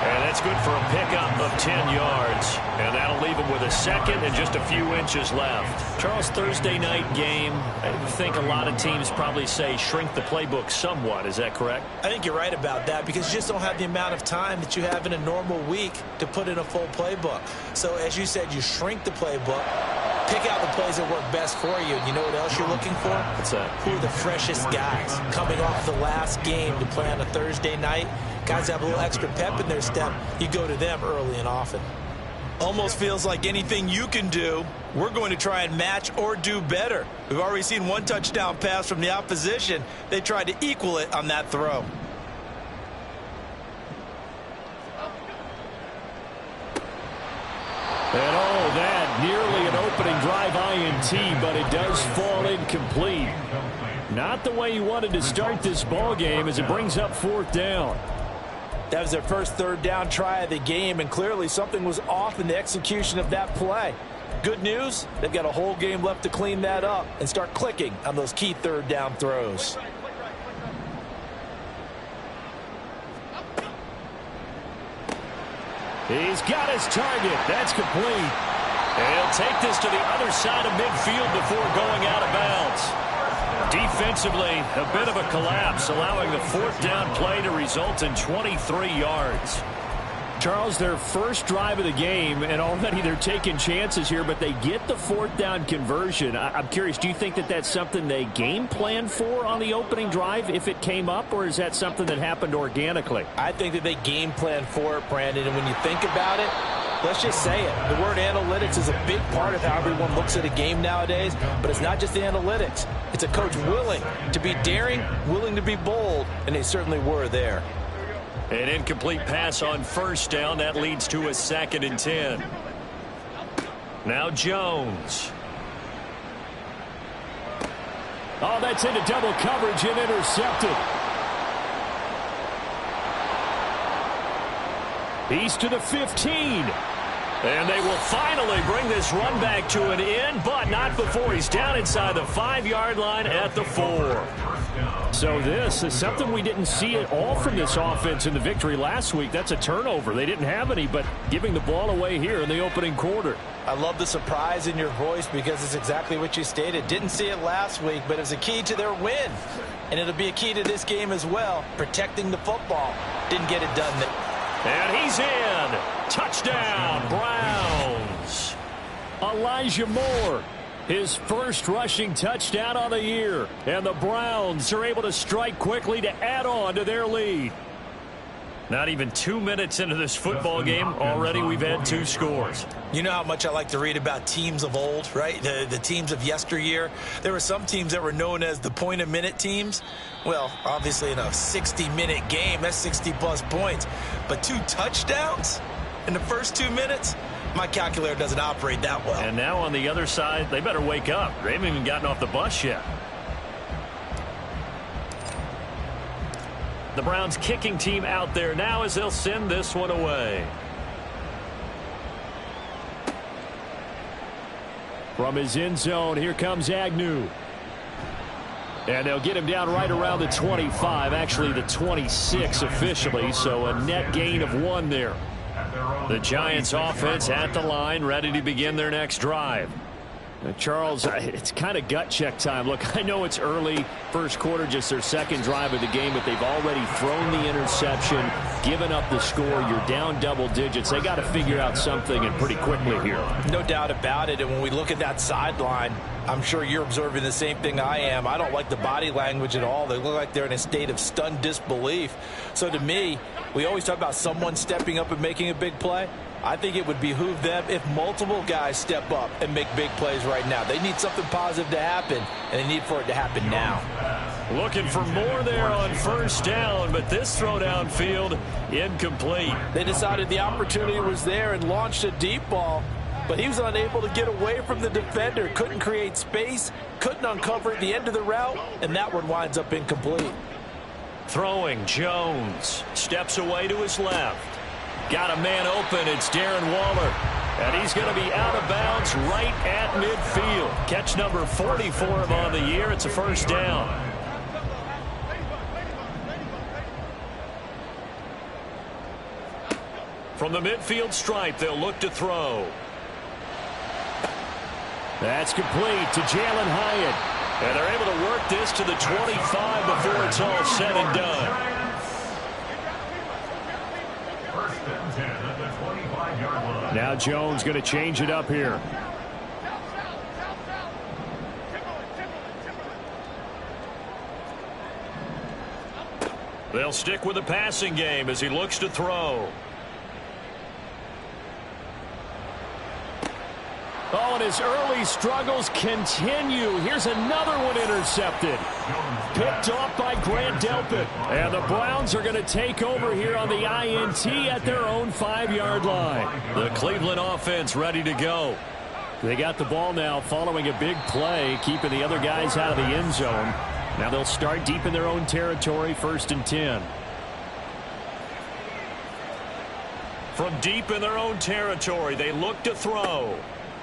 And that's good for a pickup of 10 yards. And that'll leave him with a second and just a few inches left. Charles, Thursday night game, I think a lot of teams probably say shrink the playbook somewhat. Is that correct? I think you're right about that, because you just don't have the amount of time that you have in a normal week to put in a full playbook. So as you said, you shrink the playbook, pick out the plays that work best for you. And you know what else you're looking for? What's that? Who are the freshest guys coming off the last game to play on a Thursday night? Guys have a little extra pep in their step. You go to them early and often. Almost feels like anything you can do, we're going to try and match or do better. We've already seen 1 touchdown pass from the opposition. They tried to equal it on that throw. And all that, nearly an opening drive INT, but it does fall incomplete. Not the way you wanted to start this ball game, as it brings up 4th down. That was their first 3rd down try of the game, and clearly something was off in the execution of that play. Good news, they've got a whole game left to clean that up and start clicking on those key 3rd down throws. He's got his target. That's complete. And he'll take this to the other side of midfield before going out of bounds. Defensively, a bit of a collapse, allowing the 4th down play to result in 23 yards. Charles, their first drive of the game, and already they're taking chances here, but they get the fourth down conversion. I'm curious, do you think that that's something they game planned for on the opening drive if it came up, or is that something that happened organically? I think that they game planned for it, Brandon, and when you think about it, let's just say it. The word analytics is a big part of how everyone looks at a game nowadays, but it's not just the analytics. It's a coach willing to be daring, willing to be bold, and they certainly were there. An incomplete pass on first down. That leads to a 2nd and 10. Now Jones. Oh, that's into double coverage and intercepted. He's to the 15. And they will finally bring this run back to an end, but not before he's down inside the 5-yard line at the 4. So this is something we didn't see at all from this offense in the victory last week. That's a turnover. They didn't have any, but giving the ball away here in the opening quarter. I love the surprise in your voice because it's exactly what you stated. Didn't see it last week, but it's a key to their win. And it'll be a key to this game as well, protecting the football. Didn't get it done there. And he's in. Touchdown, Browns. Elijah Moore, his first rushing touchdown on the year. And the Browns are able to strike quickly to add on to their lead. Not even 2 minutes into this football game, already we've had 2 scores. You know how much I like to read about teams of old, right? The teams of yesteryear. There were some teams that were known as the point-a-minute teams. Well, obviously in a 60-minute game, that's 60-plus points. But 2 touchdowns in the first 2 minutes? My calculator doesn't operate that well. And now on the other side, they better wake up. They haven't even gotten off the bus yet. The Browns kicking team out there now as they'll send this one away. From his end zone, here comes Agnew. And they'll get him down right around the 25, actually the 26 officially, so a net gain of 1 there. The Giants offense at the line, ready to begin their next drive. Charles, it's kind of gut check time. Look, I know it's early, first quarter, just their second drive of the game, but they've already thrown the interception, given up the score. You're down double digits. They got to figure out something, and pretty quickly here. No doubt about it, and when we look at that sideline, I'm sure you're observing the same thing I am. I don't like the body language at all. They look like they're in a state of stunned disbelief. So to me, we always talk about someone stepping up and making a big play. I think it would behoove them if multiple guys step up and make big plays right now. They need something positive to happen, and they need for it to happen now. Looking for more there on first down, but this throw downfield incomplete. They decided the opportunity was there and launched a deep ball, but he was unable to get away from the defender. Couldn't create space, couldn't uncover the end of the route, and that one winds up incomplete. Throwing, Jones steps away to his left. Got a man open. It's Darren Waller. And he's going to be out of bounds right at midfield. Catch number 40 for him on the year. It's a first down. From the midfield stripe, they'll look to throw. That's complete to Jalen Hyatt. And they're able to work this to the 25 before it's all said and done. Now Jones going to change it up here. They'll stick with the passing game as he looks to throw. Oh, and his early struggles continue. Here's another one intercepted. Picked off by Grant Delpit. And the Browns are going to take over here on the INT at their own 5-yard line. The Cleveland offense ready to go. They got the ball now following a big play, keeping the other guys out of the end zone. Now they'll start deep in their own territory, 1st and 10. From deep in their own territory, they look to throw.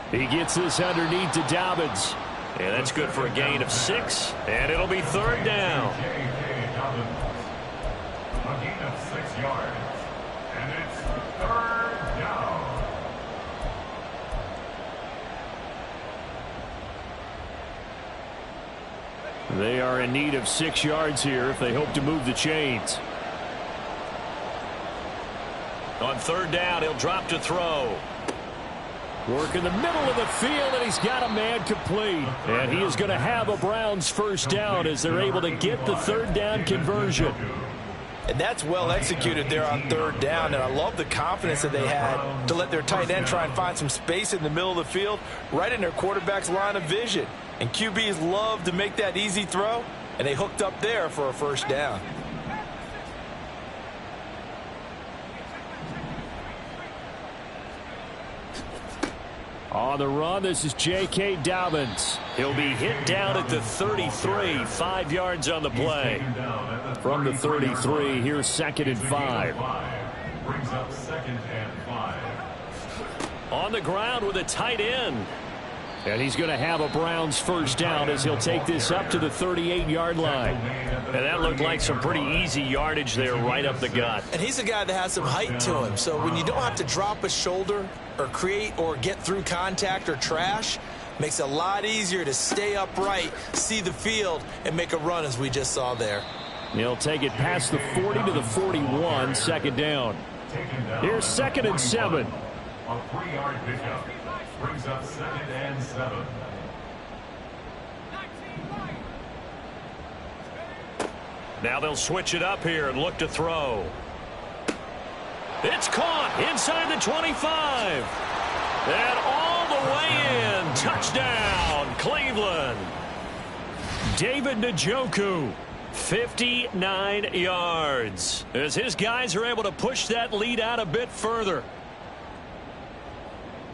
He gets this underneath to Dobbins. And that's good for a gain of 6. And it'll be 3rd down. A gain of 6 yards. And it's 3rd down. They are in need of 6 yards here if they hope to move the chains. On third down, he'll drop to throw. Work in the middle of the field, and he's got a man complete. And he is going to have a Browns first down as they're able to get the third down conversion. And that's well executed there on third down, and I love the confidence that they had to let their tight end try and find some space in the middle of the field, right in their quarterback's line of vision. And QBs love to make that easy throw, and they hooked up there for a first down. On the run, this is J.K. Dobbins. He'll be hit down at the 33, 5 yards on the play. From the 33, here's 2nd and 5. Brings up 2nd and 5. On the ground with a tight end. And he's going to have a Browns first down as he'll take this up to the 38-yard line. And that looked like some pretty easy yardage there right up the gut. And he's a guy that has some height to him. So when you don't have to drop a shoulder or create or get through contact or trash, makes it a lot easier to stay upright, see the field, and make a run as we just saw there. He'll take it past the 40 to the 41, 2nd down. Here's 2nd and 7. A 3-yard pickup. Brings up 2nd and 7. Now they'll switch it up here and look to throw. It's caught inside the 25. And all the way in. Touchdown, Cleveland. David Njoku, 59 yards. As his guys are able to push that lead out a bit further.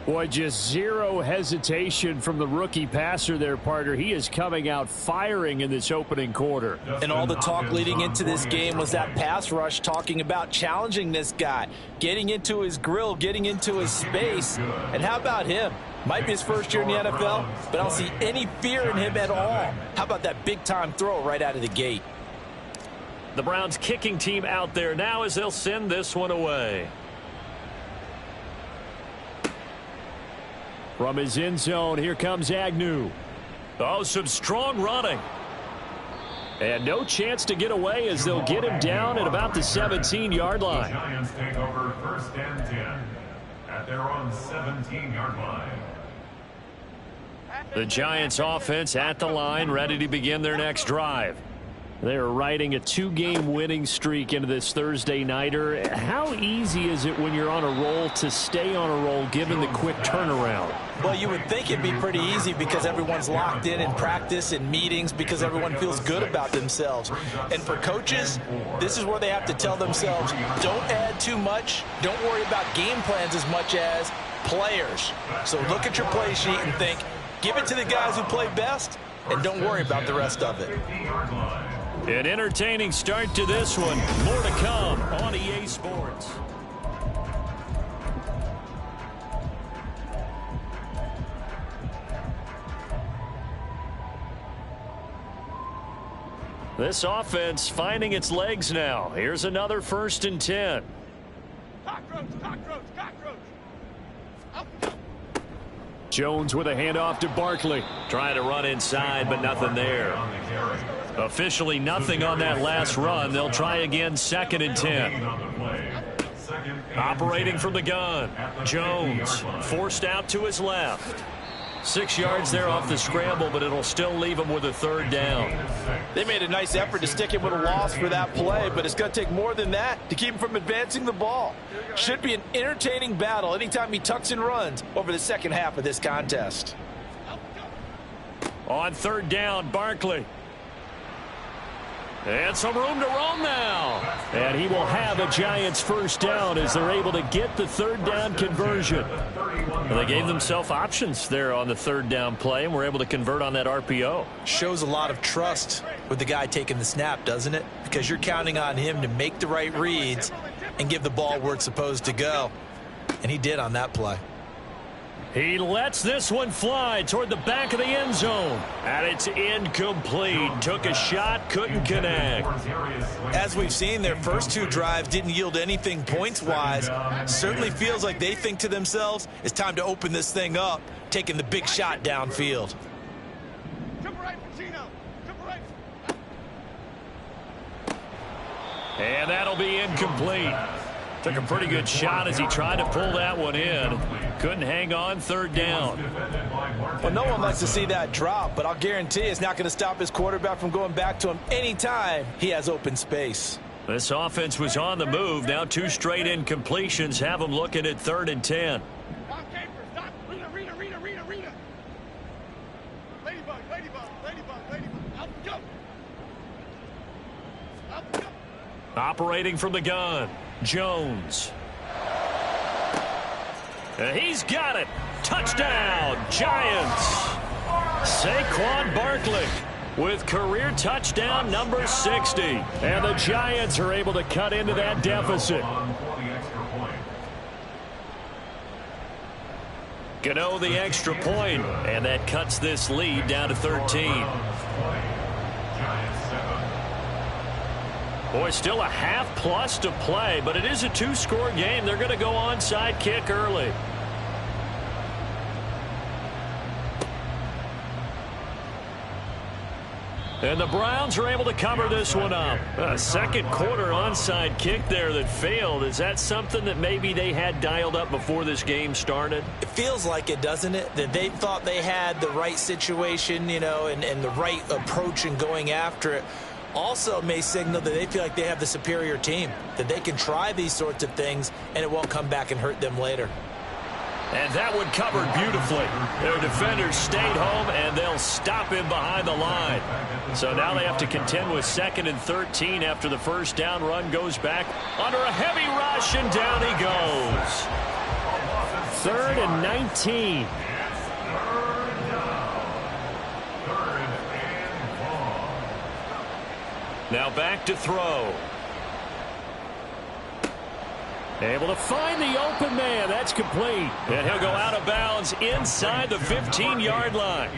Boy, just zero hesitation from the rookie passer there, partner. He is coming out firing in this opening quarter. And all the talk leading into this game was that pass rush talking about challenging this guy, getting into his grill, getting into his space. And how about him? Might be his first year in the NFL, but I don't see any fear in him at all. How about that big-time throw right out of the gate? The Browns kicking team out there now as they'll send this one away. From his end zone, here comes Agnew. Oh, some strong running. And no chance to get away as they'll get him down at about the 17-yard line. The Giants take over 1st and 10 at their own 17-yard line. The Giants offense at the line, ready to begin their next drive. They're riding a 2-game winning streak into this Thursday nighter. How easy is it when you're on a roll to stay on a roll given the quick turnaround? Well, you would think it'd be pretty easy because everyone's locked in practice and meetings because everyone feels good about themselves. And for coaches, this is where they have to tell themselves, don't add too much. Don't worry about game plans as much as players. So look at your play sheet and think, give it to the guys who play best and don't worry about the rest of it. An entertaining start to this one. More to come on EA Sports. This offense finding its legs now. Here's another 1st and 10. Cockroach, cockroach, cockroach. Jones with a handoff to Barkley. Trying to run inside, but nothing there. Officially nothing on that last run. They'll try again 2nd and 10. Operating from the gun. Jones forced out to his left. 6 yards there off the scramble, but it'll still leave him with a 3rd down. They made a nice effort to stick him with a loss for that play, but it's going to take more than that to keep him from advancing the ball. Should be an entertaining battle anytime he tucks and runs over the second half of this contest. On 3rd down, Barkley. And some room to roam now. And he will have a Giants first down as they're able to get the 3rd down conversion. Well, they gave themselves options there on the 3rd down play and were able to convert on that RPO. Shows a lot of trust with the guy taking the snap, doesn't it? Because you're counting on him to make the right reads and give the ball where it's supposed to go. And he did on that play. He lets this one fly toward the back of the end zone. And it's incomplete. Took a shot, couldn't connect. As we've seen, their first 2 drives didn't yield anything points-wise. Certainly feels like they think to themselves, it's time to open this thing up, taking the big shot downfield. And that'll be incomplete. Took a pretty good shot as he tried to pull that one in. Couldn't hang on, third down. Well, no one likes to see that drop, but I'll guarantee it's not going to stop his quarterback from going back to him anytime he has open space. This offense was on the move. Now 2 straight incompletions have them looking at 3rd and 10. Stop, Caper, stop. Rita. Ladybug. Out, go. Operating from the gun, Jones. He's got it. Touchdown, Giants. Saquon Barkley with career touchdown number 60. And the Giants are able to cut into that deficit. Gano the extra point, and that cuts this lead down to 13. Boy, still a half plus to play, but it is a 2-score game. They're going to go onside kick early. And the Browns are able to cover this one up. A second quarter onside kick there that failed. Is that something that maybe they had dialed up before this game started? It feels like it, doesn't it? That they thought they had the right situation, you know, and the right approach in going after it. Also may signal that they feel like they have the superior team, that they can try these sorts of things and it won't come back and hurt them later. And that one covered beautifully. Their defenders stayed home, and they'll stop him behind the line. So now they have to contend with 2nd and 13 after the first down run goes back under a heavy rush, and down he goes. 3rd and 19. Now back to throw. Able to find the open man. That's complete. And he'll go out of bounds inside the 15-yard line.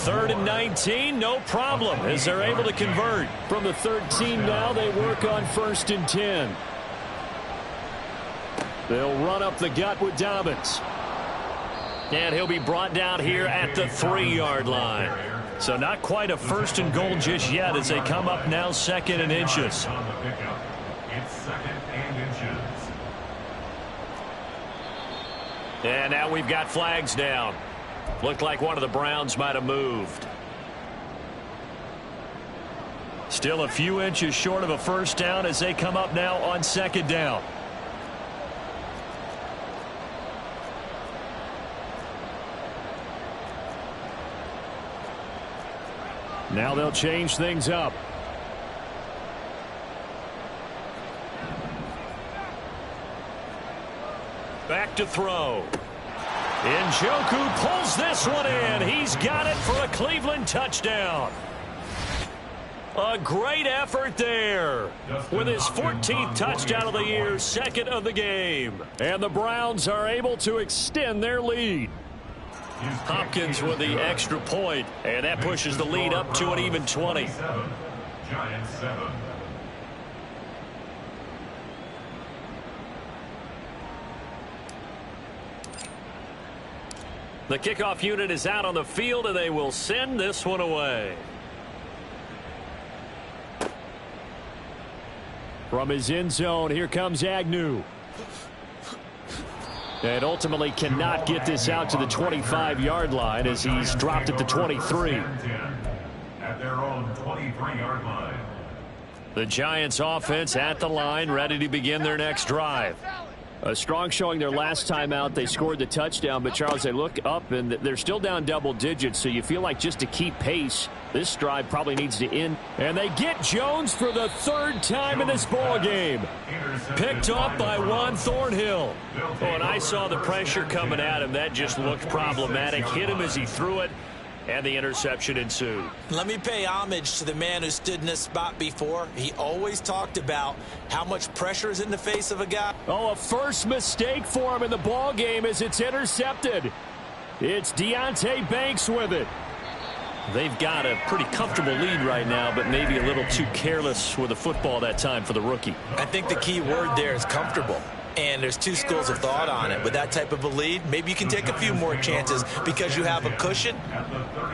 3rd and 19, no problem, as they're able to convert. From the 13 now, they work on 1st and 10. They'll run up the gut with Dobbins. And he'll be brought down here at the 3-yard line. So not quite a 1st and goal just yet as they come up now 2nd and inches. It's 2nd and inches. And now we've got flags down. Looked like one of the Browns might have moved. Still a few inches short of a first down as they come up now on 2nd down. Now they'll change things up. Back to throw. Njoku pulls this one in. He's got it for a Cleveland touchdown. A great effort there with his 14th touchdown of the year, 2nd of the game. And the Browns are able to extend their lead. Hopkins with the extra point, and that pushes the lead up to an even 20. Giants 7. The kickoff unit is out on the field, and they will send this one away. From his end zone, here comes Agnew. And ultimately cannot get this out to the 25-yard line as he's dropped at the 23. At their own 23-yard line. The Giants offense at the line, ready to begin their next drive. A strong showing their last time out. They scored the touchdown, but Charles, they look up and they're still down double digits, so you feel like just to keep pace, this drive probably needs to end. And they get Jones for the 3rd time in this ball game. Picked off by Juan Thornhill. Oh, and I saw the pressure coming at him. That just looked problematic. Hit him as he threw it, and the interception ensued. Let me pay homage to the man who stood in this spot before. He always talked about how much pressure is in the face of a guy. Oh, a first mistake for him in the ball game as it's intercepted. It's Deonte Banks with it. They've got a pretty comfortable lead right now, but maybe a little too careless with the football that time for the rookie. I think the key word there is comfortable. And there's 2 schools of thought on it. With that type of a lead, maybe you can take a few more chances because you have a cushion.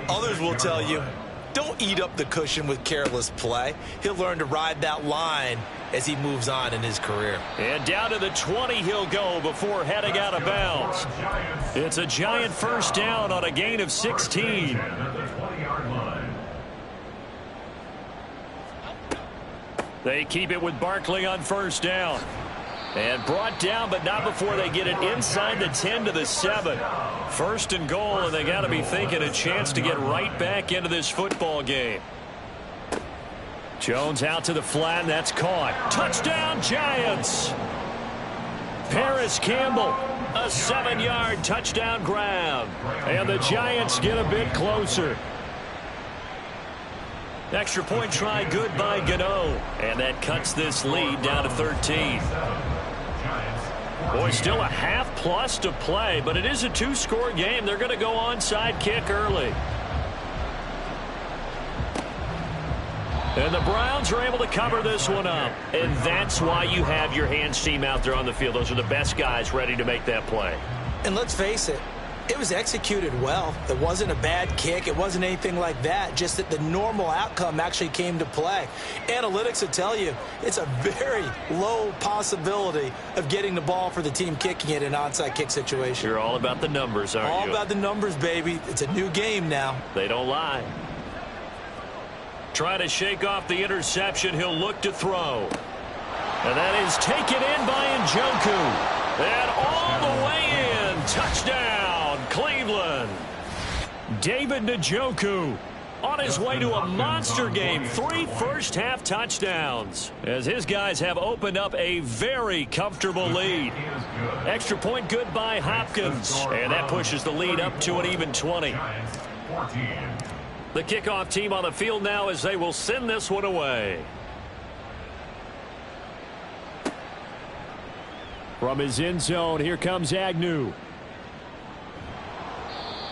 Others will tell you Don't eat up the cushion with careless play. He'll learn to ride that line as he moves on in his career. And down to the 20 he'll go before heading out of bounds. It's a giant first down on a gain of 16. They keep it with Barkley on first down. And brought down, but not before they get it inside the 10 to the 7. First and goal, and they got to be thinking a chance to get right back into this football game. Jones out to the flat, and that's caught. Touchdown, Giants! Paris Campbell, a 7-yard touchdown grab. And the Giants get a bit closer. Extra point try good by Gano. And that cuts this lead down to 13. Boy, still a half plus to play, but it is a 2-score game. They're going to go onside kick early. And the Browns are able to cover this one up. And that's why you have your hands team out there on the field. Those are the best guys ready to make that play. And let's face it, it was executed well. It wasn't a bad kick. It wasn't anything like that. Just that the normal outcome actually came to play. Analytics will tell you it's a very low possibility of getting the ball for the team kicking it in an onside kick situation. You're all about the numbers, aren't you? All about the numbers, baby. It's a new game now. They don't lie. Trying to shake off the interception. He'll look to throw. And that is taken in by Njoku. And all the way in. Touchdown, Cleveland. David Njoku on his way to a monster game. 3 first-half touchdowns as his guys have opened up a very comfortable lead. Extra point good by Hopkins. And that pushes the lead up to an even 20. The kickoff team on the field now as they will send this one away. From his end zone, here comes Agnew.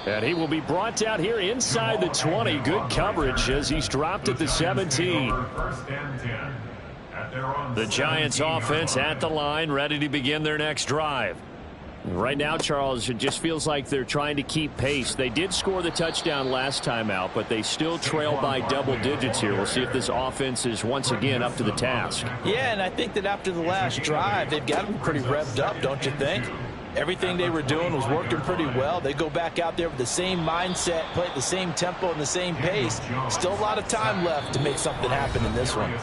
And he will be brought down here inside the 20. Good coverage as he's dropped at the 17. The Giants offense at the line, ready to begin their next drive. Right now, Charles, it just feels like they're trying to keep pace. They did score the touchdown last time out, but they still trail by double digits here. We'll see if this offense is once again up to the task. Yeah, and I think that after the last drive, they've got to be pretty revved up, don't you think? Everything they were doing was working pretty well. They go back out there with the same mindset, play at the same tempo and the same pace. Still a lot of time left to make something happen in this one.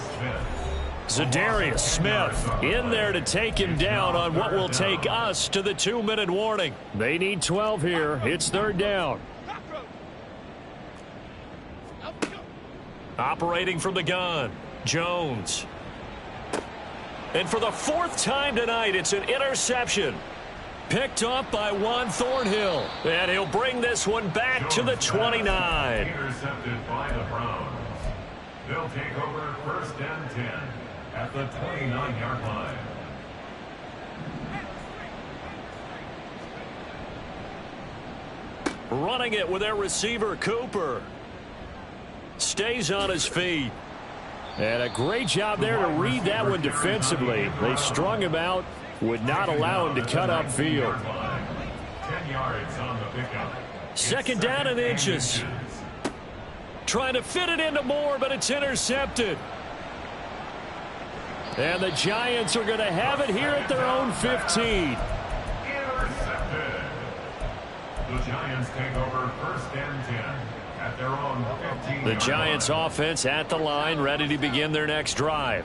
Zadarius Smith in there to take him down on what will take us to the 2-minute warning. They need 12 here. It's third down. Operating from the gun, Jones. And for the 4th time tonight, it's an interception. Picked off by Juan Thornhill. And he'll bring this one back to the 29. Intercepted by the Browns. They'll take over first and 10. At the 29-yard line. Running it with their receiver, Cooper. Stays on his feet. And a great job there to read that one defensively. They strung him out, would not allow him to cut upfield. 10 yards on the pickup. Second down and inches. Trying to fit it into Moore, but it's intercepted. And the Giants are going to have it here at their own 15. Intercepted. The Giants take over first and 10 at their own 15. The Giants offense at the line, ready to begin their next drive.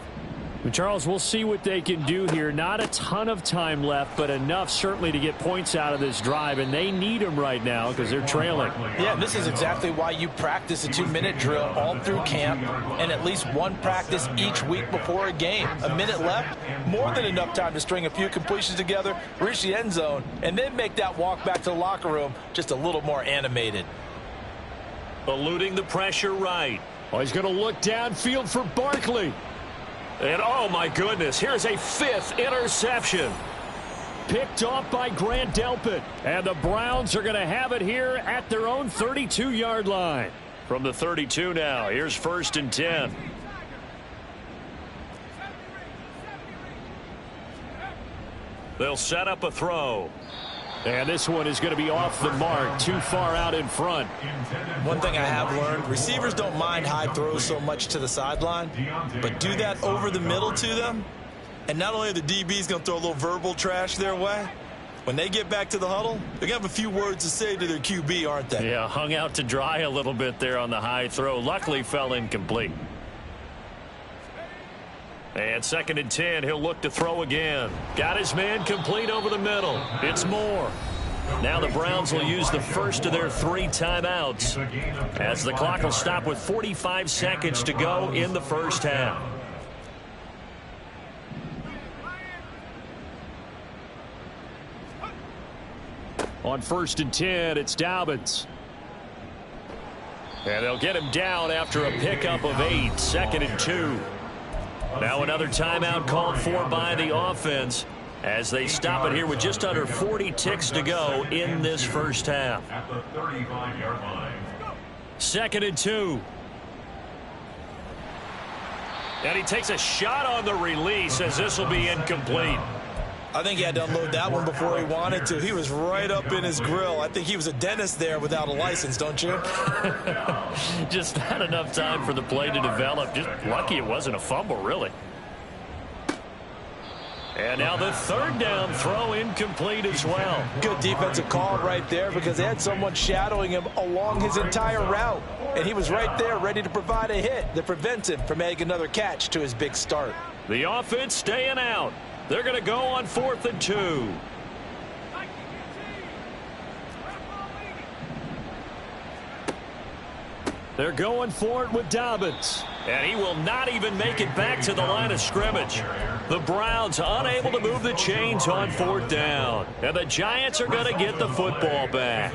Charles, we'll see what they can do here. Not a ton of time left, but enough certainly to get points out of this drive, and they need them right now because they're trailing. Yeah, this is exactly why you practice a 2-minute drill all through camp and at least one practice each week before a game. A minute left, more than enough time to string a few completions together, reach the end zone, and then make that walk back to the locker room just a little more animated. Eluding the pressure right. Oh, he's going to look downfield for Barkley. And, oh, my goodness, here's a 5th interception. Picked off by Grant Delpit. And the Browns are going to have it here at their own 32-yard line. From the 32 now, here's first and 10. They'll set up a throw. And this one is going to be off the mark, too far out in front. One thing I have learned, receivers don't mind high throws so much to the sideline, but do that over the middle to them, and not only are the DBs going to throw a little verbal trash their way, when they get back to the huddle, they're going to have a few words to say to their QB, aren't they? Yeah, hung out to dry a little bit there on the high throw. Luckily fell incomplete. And 2nd and 10, he'll look to throw again. Got his man complete over the middle. It's Moore. Now the Browns will use the first of their 3 timeouts as the clock will stop with 45 seconds to go in the first half. On 1st and 10, it's Dobbins. And they'll get him down after a pickup of 8, 2nd and 2. Now another timeout called for by the offense as they stop it here with just under 40 ticks to go in this first half. At the 35-yard line. 2nd and 2. And he takes a shot on the release as this will be incomplete. I think he had to unload that one before he wanted to. He was right up in his grill. I think he was a dentist there without a license, don't you? Just not enough time for the play to develop. Just lucky it wasn't a fumble, really. And now the 3rd down throw incomplete as well. Good defensive call right there because they had someone shadowing him along his entire route. And he was right there ready to provide a hit that prevents him from making another catch to his big start. The offense staying out. They're going to go on 4th and 2. They're going for it with Dobbins. And he will not even make it back to the line of scrimmage. The Browns unable to move the chains on 4th down. And the Giants are going to get the football back.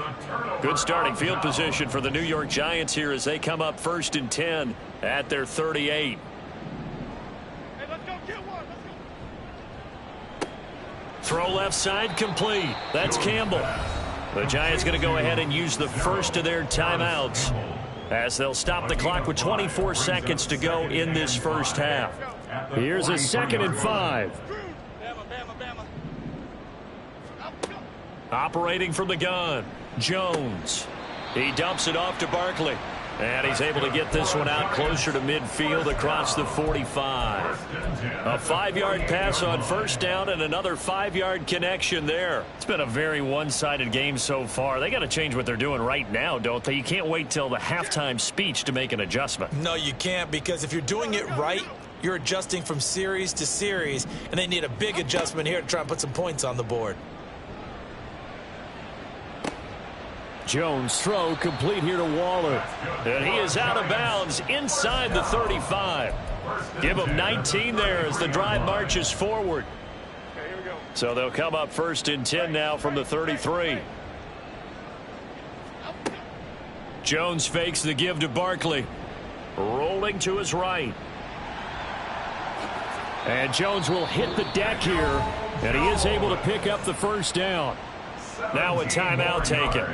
Good starting field position for the New York Giants here as they come up 1st and 10 at their 38. Throw left side complete. That's Campbell. The Giants going to go ahead and use the first of their timeouts as they'll stop the clock with 24 seconds to go in this first half. Here's a 2nd and 5. Operating from the gun, Jones. He dumps it off to Barkley. And he's able to get this one out closer to midfield across the 45. A 5-yard pass on 1st down and another 5-yard connection there. It's been a very one-sided game so far. They got to change what they're doing right now, don't they? You can't wait till the halftime speech to make an adjustment. No, you can't, because if you're doing it right, you're adjusting from series to series, and they need a big adjustment here to try and put some points on the board. Jones throw complete here to Waller. And he is out of bounds inside the 35. Give him 19 there as the drive marches forward. So they'll come up 1st and 10 now from the 33. Jones fakes the give to Barkley. Rolling to his right. And Jones will hit the deck here. And he is able to pick up the 1st down. Now a timeout taken.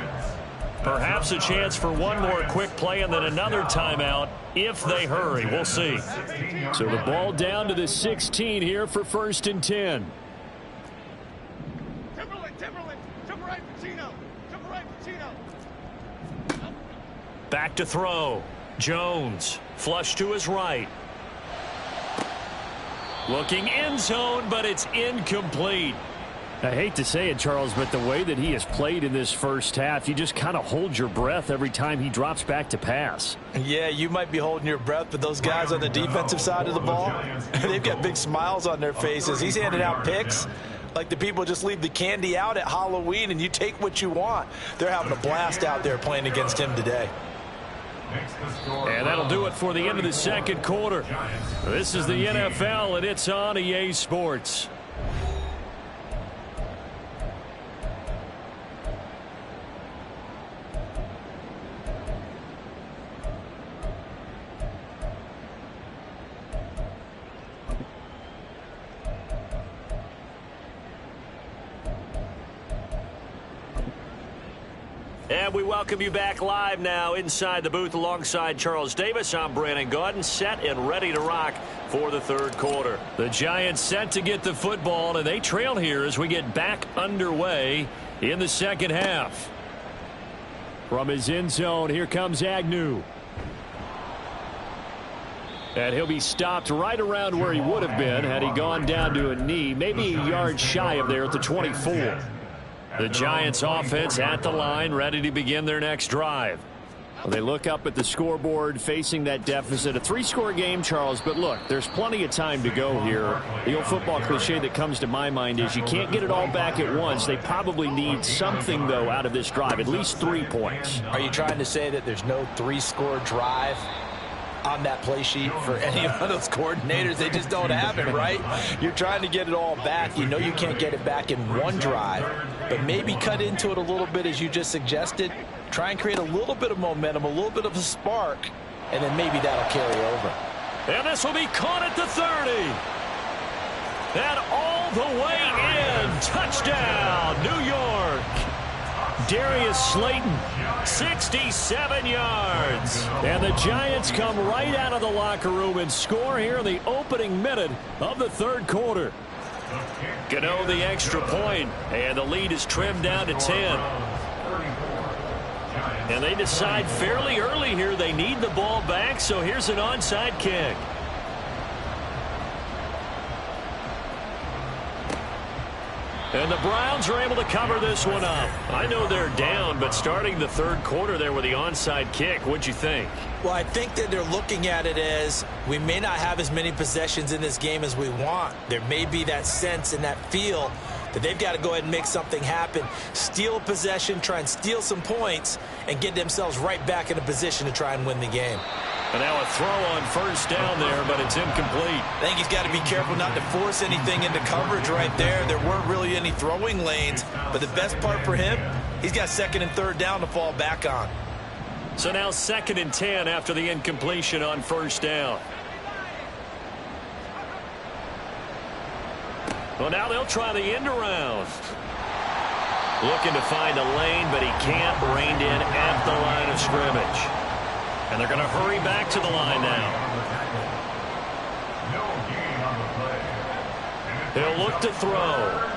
Perhaps a chance for one more quick play and then another timeout if they hurry. We'll see. So the ball down to the 16 here for 1st and 10. Back to throw. Jones. Flush to his right. Looking end zone, but it's incomplete. I hate to say it, Charles, but the way that he has played in this first half, you just kind of hold your breath every time he drops back to pass. Yeah, you might be holding your breath, but those guys on the defensive side of the ball, they've got big smiles on their faces. He's handing out picks like the people just leave the candy out at Halloween and you take what you want. They're having a blast out there playing against him today. And that'll do it for the end of the second quarter. This is the NFL, and it's on EA Sports. And we welcome you back live now inside the booth alongside Charles Davis. I'm Brandon Gaudin, set and ready to rock for the third quarter. The Giants set to get the football, and they trail here as we get back underway in the second half. From his end zone, here comes Agnew. And he'll be stopped right around where he would have been had he gone down to a knee, maybe a yard shy of there at the 24. The Giants offense at the line, ready to begin their next drive. Well, they look up at the scoreboard facing that deficit. A 3-score game, Charles, but look, there's plenty of time to go here. The old football cliche that comes to my mind is you can't get it all back at once. They probably need something, though, out of this drive, at least 3 points. Are you trying to say that there's no 3-score drive on that play sheet for any of those coordinators? They just don't have it, right? You're trying to get it all back. You know you can't get it back in one drive, but maybe cut into it a little bit as you just suggested. Try and create a little bit of momentum, a little bit of a spark, and then maybe that'll carry over. And this will be caught at the 30. And all the way in. Touchdown, New York. Darius Slayton, 67 yards. And the Giants come right out of the locker room and score here in the opening minute of the third quarter. Gano the extra point, and the lead is trimmed down to 10. And they decide fairly early here they need the ball back, so here's an onside kick. And the Browns are able to cover this one up. I know they're down, but starting the third quarter there with the onside kick, what'd you think? Well, I think that they're looking at it as we may not have as many possessions in this game as we want. There may be that sense and that feel that they've got to go ahead and make something happen, steal a possession, try and steal some points, and get themselves right back in a position to try and win the game. And now a throw on first down there, but it's incomplete. I think he's got to be careful not to force anything into coverage right there. There weren't really any throwing lanes, but the best part for him, he's got second and third down to fall back on. So now 2nd and 10 after the incompletion on first down. Well, now they'll try the end around. Looking to find a lane, but he can't. Reined in at the line of scrimmage. And they're going to hurry back to the line now. He'll look to throw.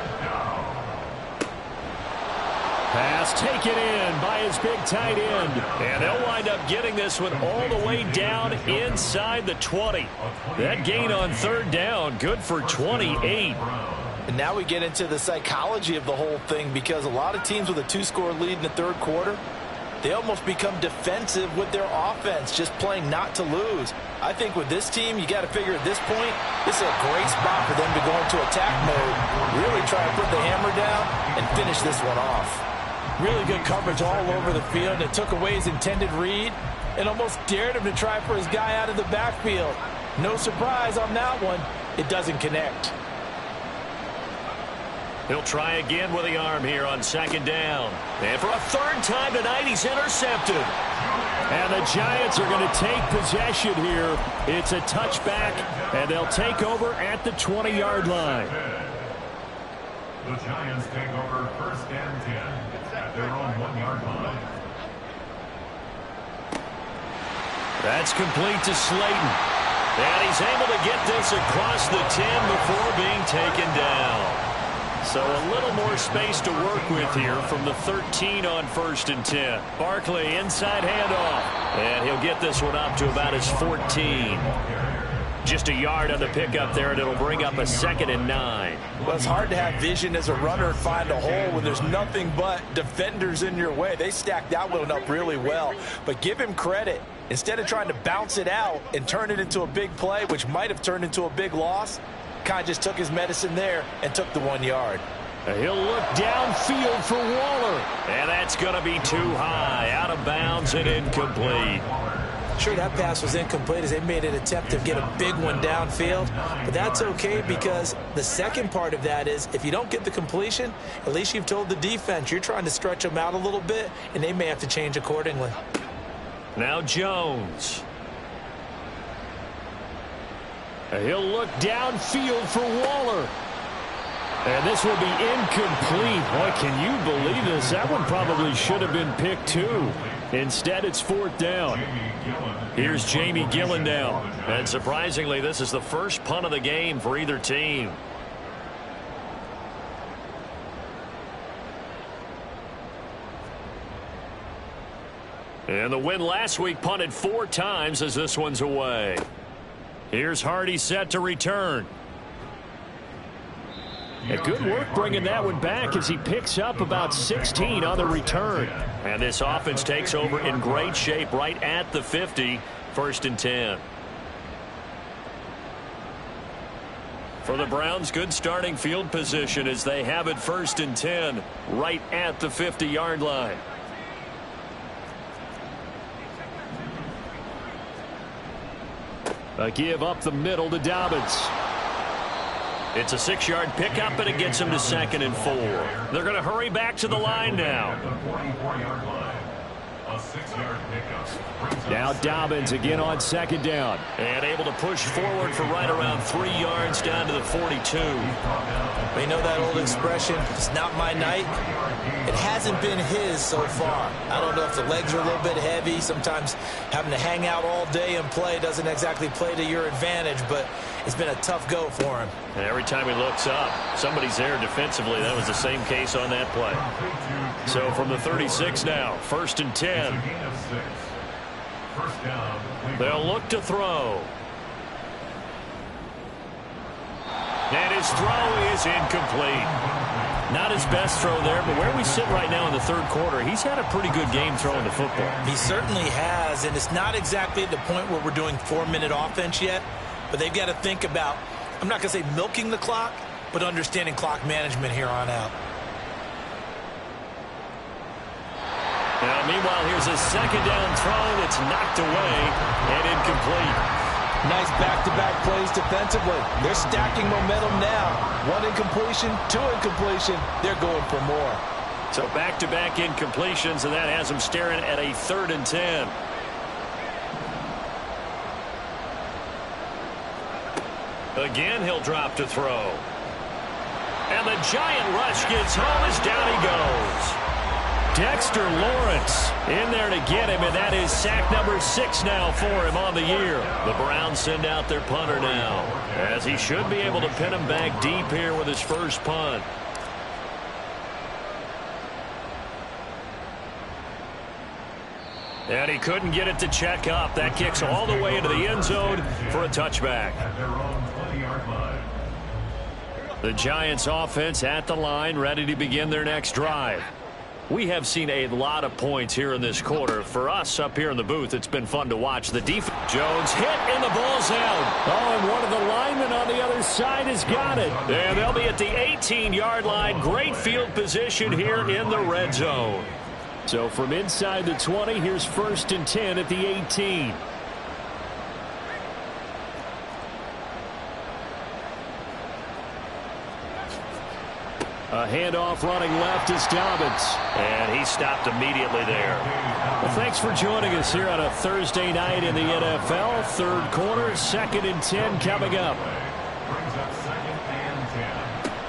Pass taken in by his big tight end. And they'll wind up getting this one all the way down inside the 20. That gain on third down, good for 28. And now we get into the psychology of the whole thing, because a lot of teams with a 2-score lead in the third quarter, they almost become defensive with their offense, just playing not to lose. I think with this team, you got to figure at this point, this is a great spot for them to go into attack mode, really try to put the hammer down and finish this one off. Really good coverage all over the field. It took away his intended read and almost dared him to try for his guy out of the backfield. No surprise on that one. It doesn't connect. He'll try again with the arm here on second down. And for a third time tonight, he's intercepted. And the Giants are going to take possession here. It's a touchback, and they'll take over at the 20-yard line. The Giants take over 1st and 10 at their own 1-yard line. That's complete to Slayton. And he's able to get this across the 10 before being taken down. So a little more space to work with here from the 13 on 1st and 10. Barkley inside handoff. And he'll get this one up to about his 14. Just a yard on the pickup there, and it'll bring up a 2nd and 9. Well, it's hard to have vision as a runner and find a hole when there's nothing but defenders in your way. They stacked that one up really well. But give him credit. Instead of trying to bounce it out and turn it into a big play, which might have turned into a big loss, kind of just took his medicine there and took the 1 yard. He'll look downfield for Waller. And that's going to be too high. Out of bounds and incomplete. Sure, that pass was incomplete as they made an attempt to get a big one downfield. But that's okay, because the second part of that is if you don't get the completion, at least you've told the defense you're trying to stretch them out a little bit, and they may have to change accordingly. Now Jones. He'll look downfield for Waller. And this will be incomplete. Boy, can you believe this? That one probably should have been picked too. Instead, it's 4th down. Here's Jamie Gillen now. And surprisingly, this is the first punt of the game for either team. And the win last week punted 4 times as this one's away. Here's Hardy set to return. And good work bringing that one back as he picks up about 16 on the return. And this offense takes over in great shape right at the 50, 1st and 10. For the Browns, good starting field position as they have it 1st and 10 right at the 50-yard line. A give up the middle to Dobbins. It's a 6-yard pickup, and it gets him to 2nd and 4. They're going to hurry back to the line now. Now Dobbins again on 2nd down. And able to push forward for right around 3 yards down to the 42. You know that old expression, it's not my night? It hasn't been his so far. I don't know if the legs are a little bit heavy. Sometimes having to hang out all day and play doesn't exactly play to your advantage, but it's been a tough go for him. And every time he looks up, somebody's there defensively. That was the same case on that play. So from the 36 now, 1st and 10. They'll look to throw. And his throw is incomplete. Not his best throw there, but where we sit right now in the 3rd quarter, he's had a pretty good game throwing the football. He certainly has, and it's not exactly at the point where we're doing 4-minute offense yet, but they've got to think about, I'm not going to say milking the clock, but understanding clock management here on out. Now, meanwhile, here's a 2nd down throw that's knocked away and incomplete. Nice back-to-back plays defensively. They're stacking momentum now. 1 incompletion, 2 incompletion. They're going for more. So back-to-back incompletions, and that has them staring at a 3rd and 10. Again, he'll drop to throw. And the giant rush gets home as down he goes. Dexter Lawrence in there to get him, and that is sack number 6 now for him on the year. The Browns send out their punter now, as he should be able to pin him back deep here with his first punt. And he couldn't get it to check up. That kicks all the way into the end zone for a touchback. The Giants offense at the line, ready to begin their next drive. We have seen a lot of points here in this quarter. For us up here in the booth, it's been fun to watch. The defense. Jones hit, and the ball's out. Oh, and one of the linemen on the other side has got it. And they'll be at the 18-yard line. Great field position here in the red zone. So from inside the 20, here's 1st and 10 at the 18. A handoff running left is Dobbins. And he stopped immediately there. Well, thanks for joining us here on a Thursday night in the NFL. 3rd quarter, 2nd and 10 coming up.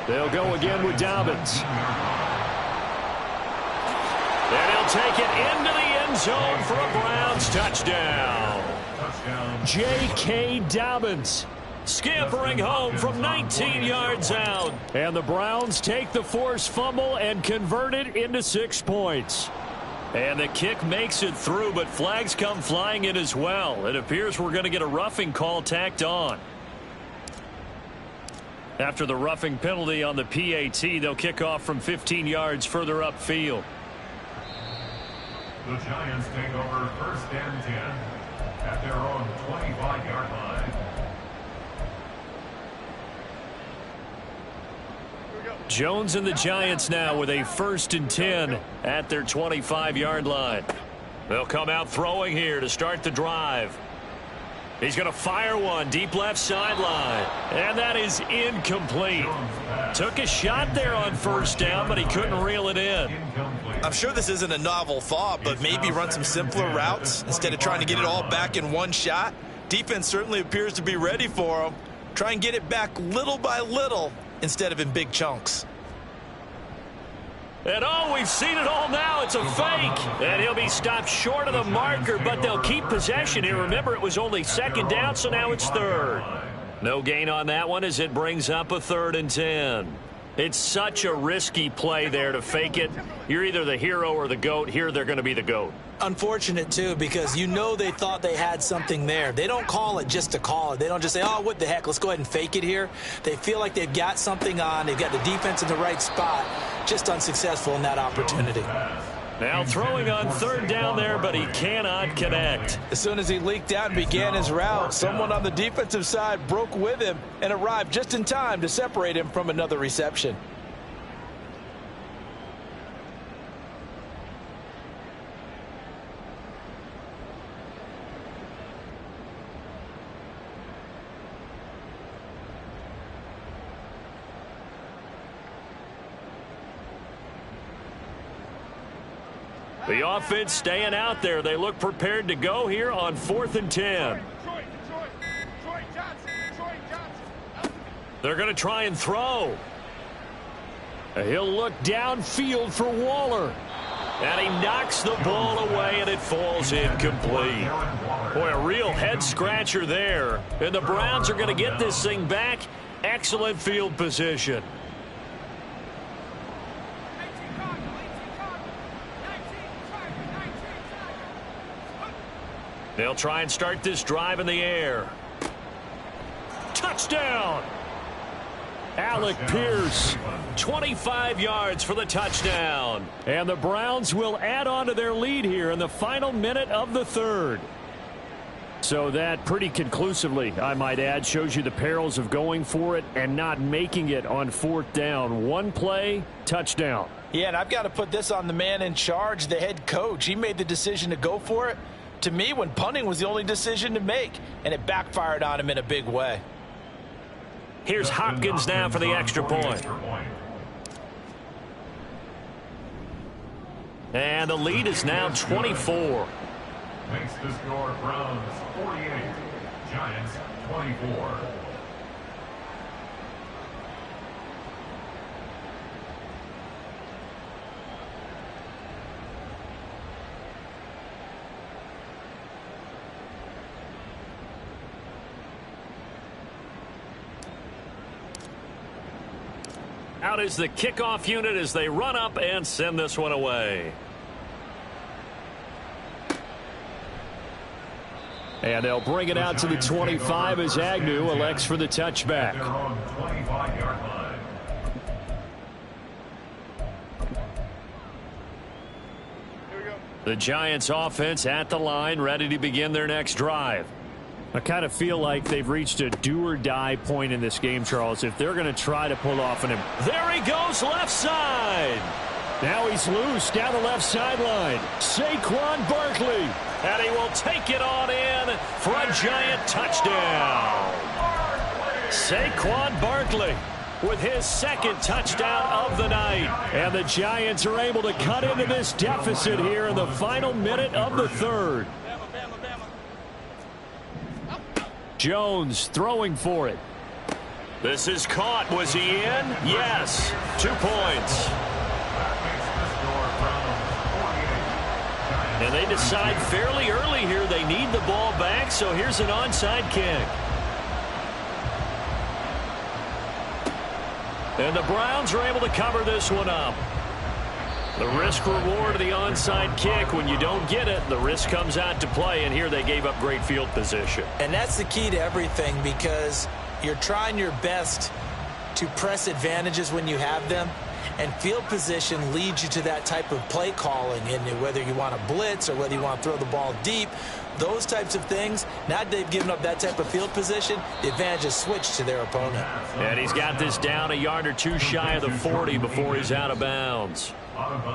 They'll go again with Dobbins. And he'll take it into the end zone for a Browns touchdown. J.K. Dobbins scampering home from 19 yards out. And the Browns take the forced fumble and convert it into 6 points. And the kick makes it through, but flags come flying in as well. It appears we're going to get a roughing call tacked on. After the roughing penalty on the PAT, they'll kick off from 15 yards further upfield. The Giants take over 1st and 10 at their own 25-yard line. Jones and the Giants now with a 1st and 10 at their 25-yard line. They'll come out throwing here to start the drive. He's going to fire one deep left sideline. And that is incomplete. Took a shot there on 1st down, but he couldn't reel it in. I'm sure this isn't a novel thought, but maybe run some simpler routes instead of trying to get it all back in one shot. Defense certainly appears to be ready for him. Try and get it back little by little instead of in big chunks. And oh, we've seen it all now. It's a fake. And he'll be stopped short of the marker, but they'll keep possession here. Remember, it was only 2nd down, so now it's 3rd. No gain on that one as it brings up a 3rd and 10. It's such a risky play there to fake it. You're either the hero or the GOAT. Here they're going to be the GOAT. Unfortunate, too, because you know they thought they had something there. They don't call it just to call it. They don't just say, oh, what the heck, let's go ahead and fake it here. They feel like they've got something on. They've got the defense in the right spot. Just unsuccessful in that opportunity. Now throwing on third down there, but he cannot connect. As soon as he leaked out and began his route, someone on the defensive side broke with him and arrived just in time to separate him from another reception. The offense staying out there. They look prepared to go here on 4th and 10. Troy Johnson. They're going to try and throw. He'll look downfield for Waller. And he knocks the ball away, and it falls incomplete. Boy, a real head-scratcher there. And the Browns are going to get this thing back. Excellent field position. They'll try and start this drive in the air. Touchdown! Alec Pierce, 25 yards for the touchdown. And the Browns will add on to their lead here in the final minute of the third. So that pretty conclusively, I might add, shows you the perils of going for it and not making it on 4th down. One play, touchdown. Yeah, and I've got to put this on the man in charge, the head coach. He made the decision to go for it. To me, when punting was the only decision to make, and it backfired on him in a big way. Here's Hopkins now for the extra point. And the lead is now 24. Makes the score Browns 48, Giants 24. Out is the kickoff unit as they run up and send this one away. And they'll bring it out to the 25 as Agnew elects for the touchback. They're on the 25-yard line. The Giants offense at the line, ready to begin their next drive. I kind of feel like they've reached a do-or-die point in this game, Charles, if they're going to try to pull off an... There he goes, left side. Now he's loose down the left sideline. Saquon Barkley. And he will take it on in for a Giant touchdown. Saquon Barkley with his second touchdown of the night. And the Giants are able to cut into this deficit here in the final minute of the third. Jones throwing for it. This is caught. Was he in? Yes. 2 points. And they decide fairly early here they need the ball back, so here's an onside kick. And the Browns are able to cover this one up. The risk-reward of the onside kick, when you don't get it, the risk comes out to play, and here they gave up great field position. And that's the key to everything, because you're trying your best to press advantages when you have them, and field position leads you to that type of play calling, and whether you want to blitz or whether you want to throw the ball deep, those types of things. Now that they've given up that type of field position, the advantage is switched to their opponent. And he's got this down a yard or two shy of the 40 before he's out of bounds.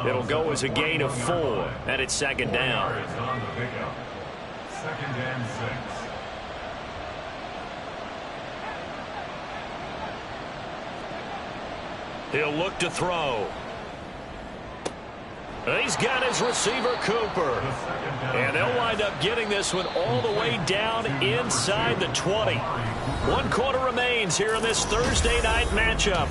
It'll go as a gain of 4, and it's second down. Second and 6. He'll look to throw. He's got his receiver, Cooper. And they'll wind up getting this one all the way down inside the 20. 1 quarter remains here in this Thursday night matchup.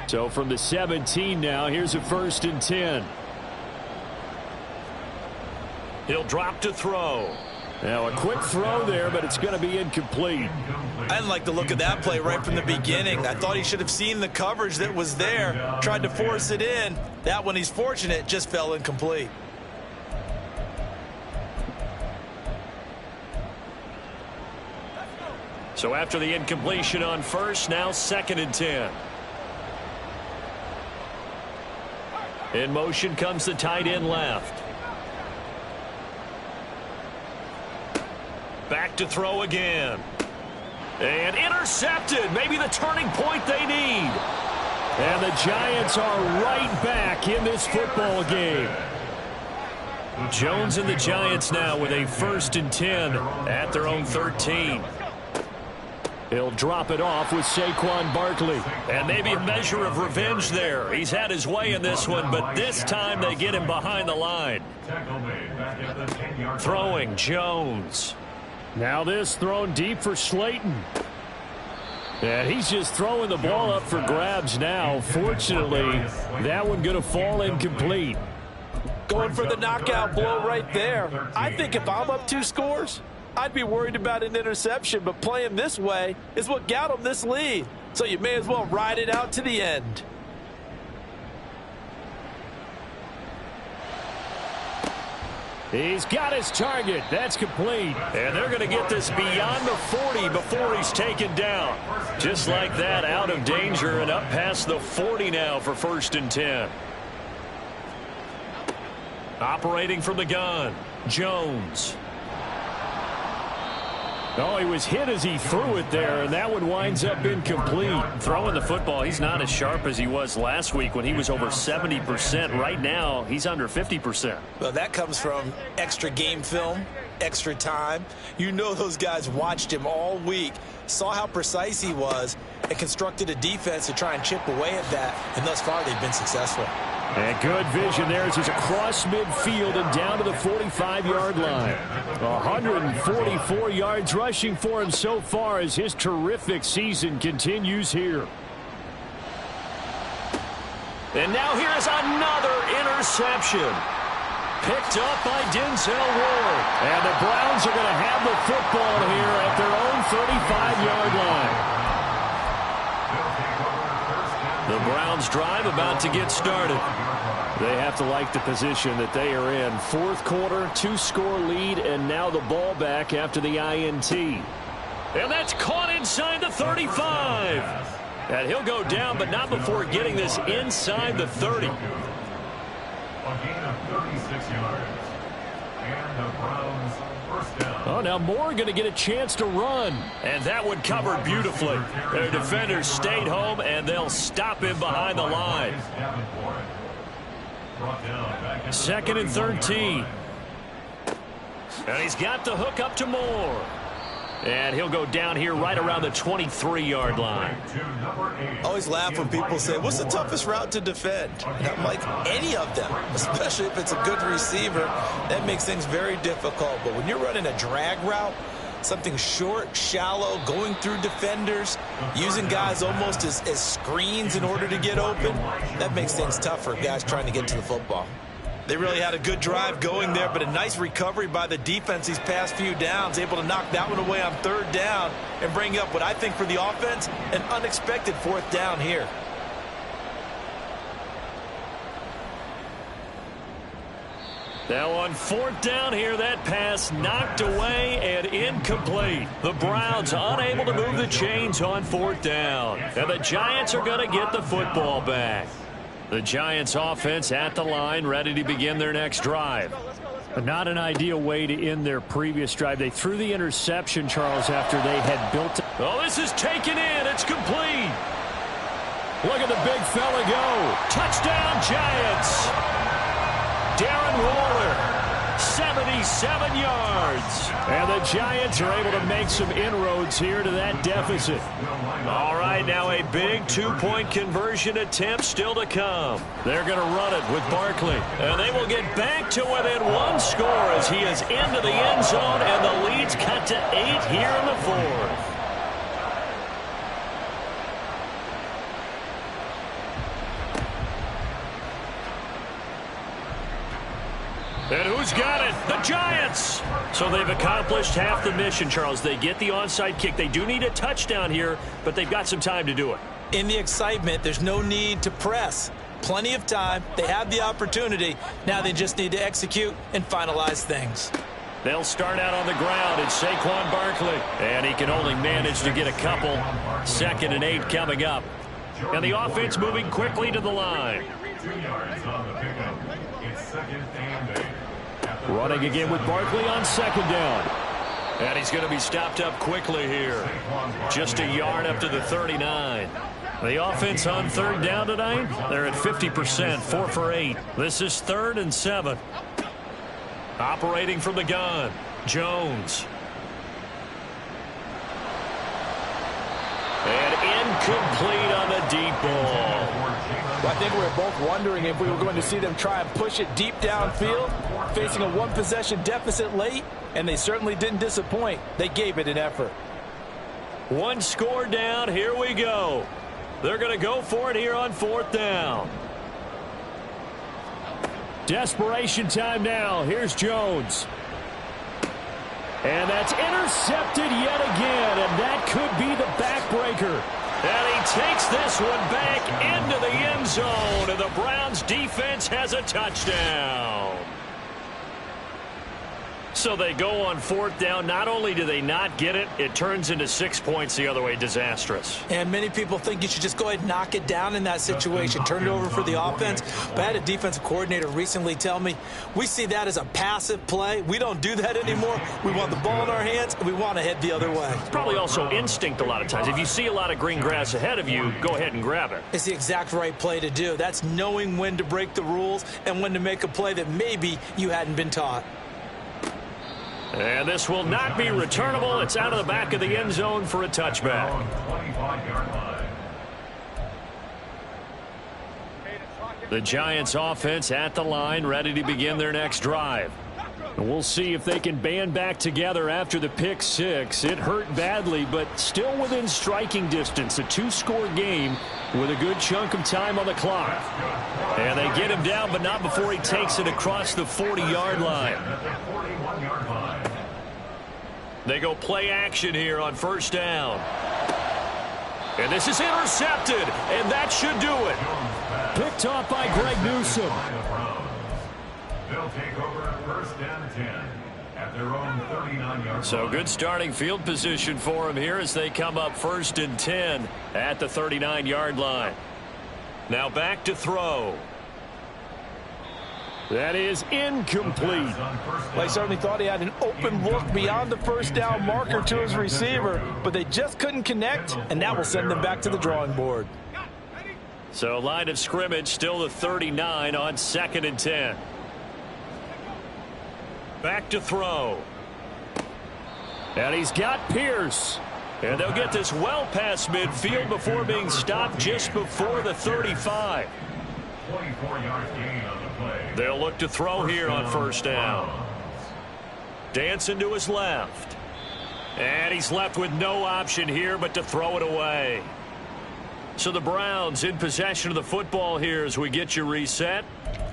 So from the 17 now, here's a 1st and 10. He'll drop to throw. Now a quick throw there, but it's going to be incomplete. I didn't like the look of that play right from the beginning. I thought he should have seen the coverage that was there, tried to force it in. That one, he's fortunate, just fell incomplete. So after the incompletion on 1st, now 2nd and 10. In motion comes the tight end left. Back to throw again. And intercepted. Maybe the turning point they need. And the Giants are right back in this football game. Jones and the Giants now with a 1st and 10 at their own 13. He'll drop it off with Saquon Barkley. And maybe a measure of revenge there. He's had his way in this one, but this time they get him behind the line. Throwing Jones. Now this thrown deep for Slayton. And he's just throwing the ball up for grabs now. Fortunately, that one going to fall incomplete. Going for the knockout blow right there. I think if I'm up 2 scores, I'd be worried about an interception, but playing this way is what got him this lead. So you may as well ride it out to the end. He's got his target. That's complete. And they're going to get this beyond the 40 before he's taken down. Just like that, out of danger and up past the 40 now for 1st and 10. Operating from the gun, Jones. Oh, he was hit as he threw it there, and that one winds up incomplete. Throwing the football, he's not as sharp as he was last week when he was over 70%. Right now, he's under 50%. Well, that comes from extra game film, extra time. You know those guys watched him all week, saw how precise he was, and constructed a defense to try and chip away at that, and thus far they've been successful. And good vision there as he's across midfield and down to the 45-yard line. 144 yards rushing for him so far as his terrific season continues here. And now here's another interception. Picked up by Denzel Ward. And the Browns are going to have the football here at their own 35-yard line. The Browns drive about to get started. They have to like the position that they are in. 4th quarter, 2-score lead, and now the ball back after the INT. And that's caught inside the 35. And he'll go down, but not before getting this inside the 30. A gain of 36 yards. And the Browns first down. Oh, now Moore going to get a chance to run. And that one covered beautifully. Their defenders stayed home, and they'll stop him behind the line. 2nd and 13. And he's got the hook up to Moore. And he'll go down here right around the 23-yard line. I always laugh when people say, what's the toughest route to defend? And I'm like, any of them, especially if it's a good receiver. That makes things very difficult. But when you're running a drag route, something short, shallow, going through defenders, using guys almost as screens in order to get open, that makes things tough for guys trying to get to the football. They really had a good drive going there, but a nice recovery by the defense these past few downs, able to knock that one away on 3rd down and bring up what I think for the offense, an unexpected 4th down here. Now on 4th down here, that pass knocked away and incomplete. The Browns unable to move the chains on 4th down. And the Giants are going to get the football back. The Giants offense at the line, ready to begin their next drive. But not an ideal way to end their previous drive. They threw the interception, Charles, after they had built it. Oh, this is taken in. It's complete. Look at the big fella go. Touchdown, Giants. Darren Waller, 77 yards. And the Giants are able to make some inroads here to that deficit. All right, now a big 2-point conversion attempt still to come. They're going to run it with Barkley. And they will get back to within 1 score as he is into the end zone, and the lead's cut to 8 here in the 4th. And who's got it? The Giants! So they've accomplished half the mission, Charles. They get the onside kick. They do need a touchdown here, but they've got some time to do it. In the excitement, there's no need to press. Plenty of time. They have the opportunity. Now they just need to execute and finalize things. They'll start out on the ground. It's Saquon Barkley. And he can only manage to get a couple. 2nd and 8 coming up. And the offense moving quickly to the line. 2 yards on the pickup. It's 2nd and 8. Running again with Barkley on 2nd down. And he's going to be stopped up quickly here. Just a yard up to the 39. The offense on 3rd down tonight, they're at 50%, 4 for 8. This is 3rd and 7. Operating from the gun, Jones. And incomplete on the deep ball. Well, I think we were both wondering if we were going to see them try and push it deep downfield, facing a 1-possession deficit late, and they certainly didn't disappoint. They gave it an effort. 1 score down, here we go. They're going to go for it here on 4th down. Desperation time now. Here's Jones. And that's intercepted yet again, and that could be the backbreaker. And he takes this one back into the end zone, and the Browns defense has a touchdown. So they go on 4th down. Not only do they not get it, it turns into 6 points the other way. Disastrous. And many people think you should just go ahead and knock it down in that situation, turn it over for the offense. But I had a defensive coordinator recently tell me, we see that as a passive play. We don't do that anymore. We want the ball in our hands, and we want to head the other way. It's probably also instinct a lot of times. If you see a lot of green grass ahead of you, go ahead and grab it. It's the exact right play to do. That's knowing when to break the rules and when to make a play that maybe you hadn't been taught. And this will not be returnable. It's out of the back of the end zone for a touchback. 25-yard line. The Giants offense at the line, ready to begin their next drive. And we'll see if they can band back together after the pick 6. It hurt badly, but still within striking distance. A 2-score game with a good chunk of time on the clock. And they get him down, but not before he takes it across the 40-yard line. They go play action here on 1st down. And this is intercepted, and that should do it. Picked off by Greg Newsome. They'll take over 1st and 10 at their own 39-yard. So good starting field position for them here as they come up 1st and 10 at the 39-yard line. Now back to throw. That is incomplete. Well, he certainly thought he had an open look beyond the 1st down marker to his receiver, but they just couldn't connect, and that will send them back to the drawing board. So line of scrimmage still the 39 on 2nd and 10. Back to throw. And he's got Pierce. And they'll get this well past midfield before being stopped just before the 35. 24 yards gain on the play. They'll look to throw here on 1st down. Dancing to his left. And he's left with no option here but to throw it away. So the Browns in possession of the football here as we get you reset.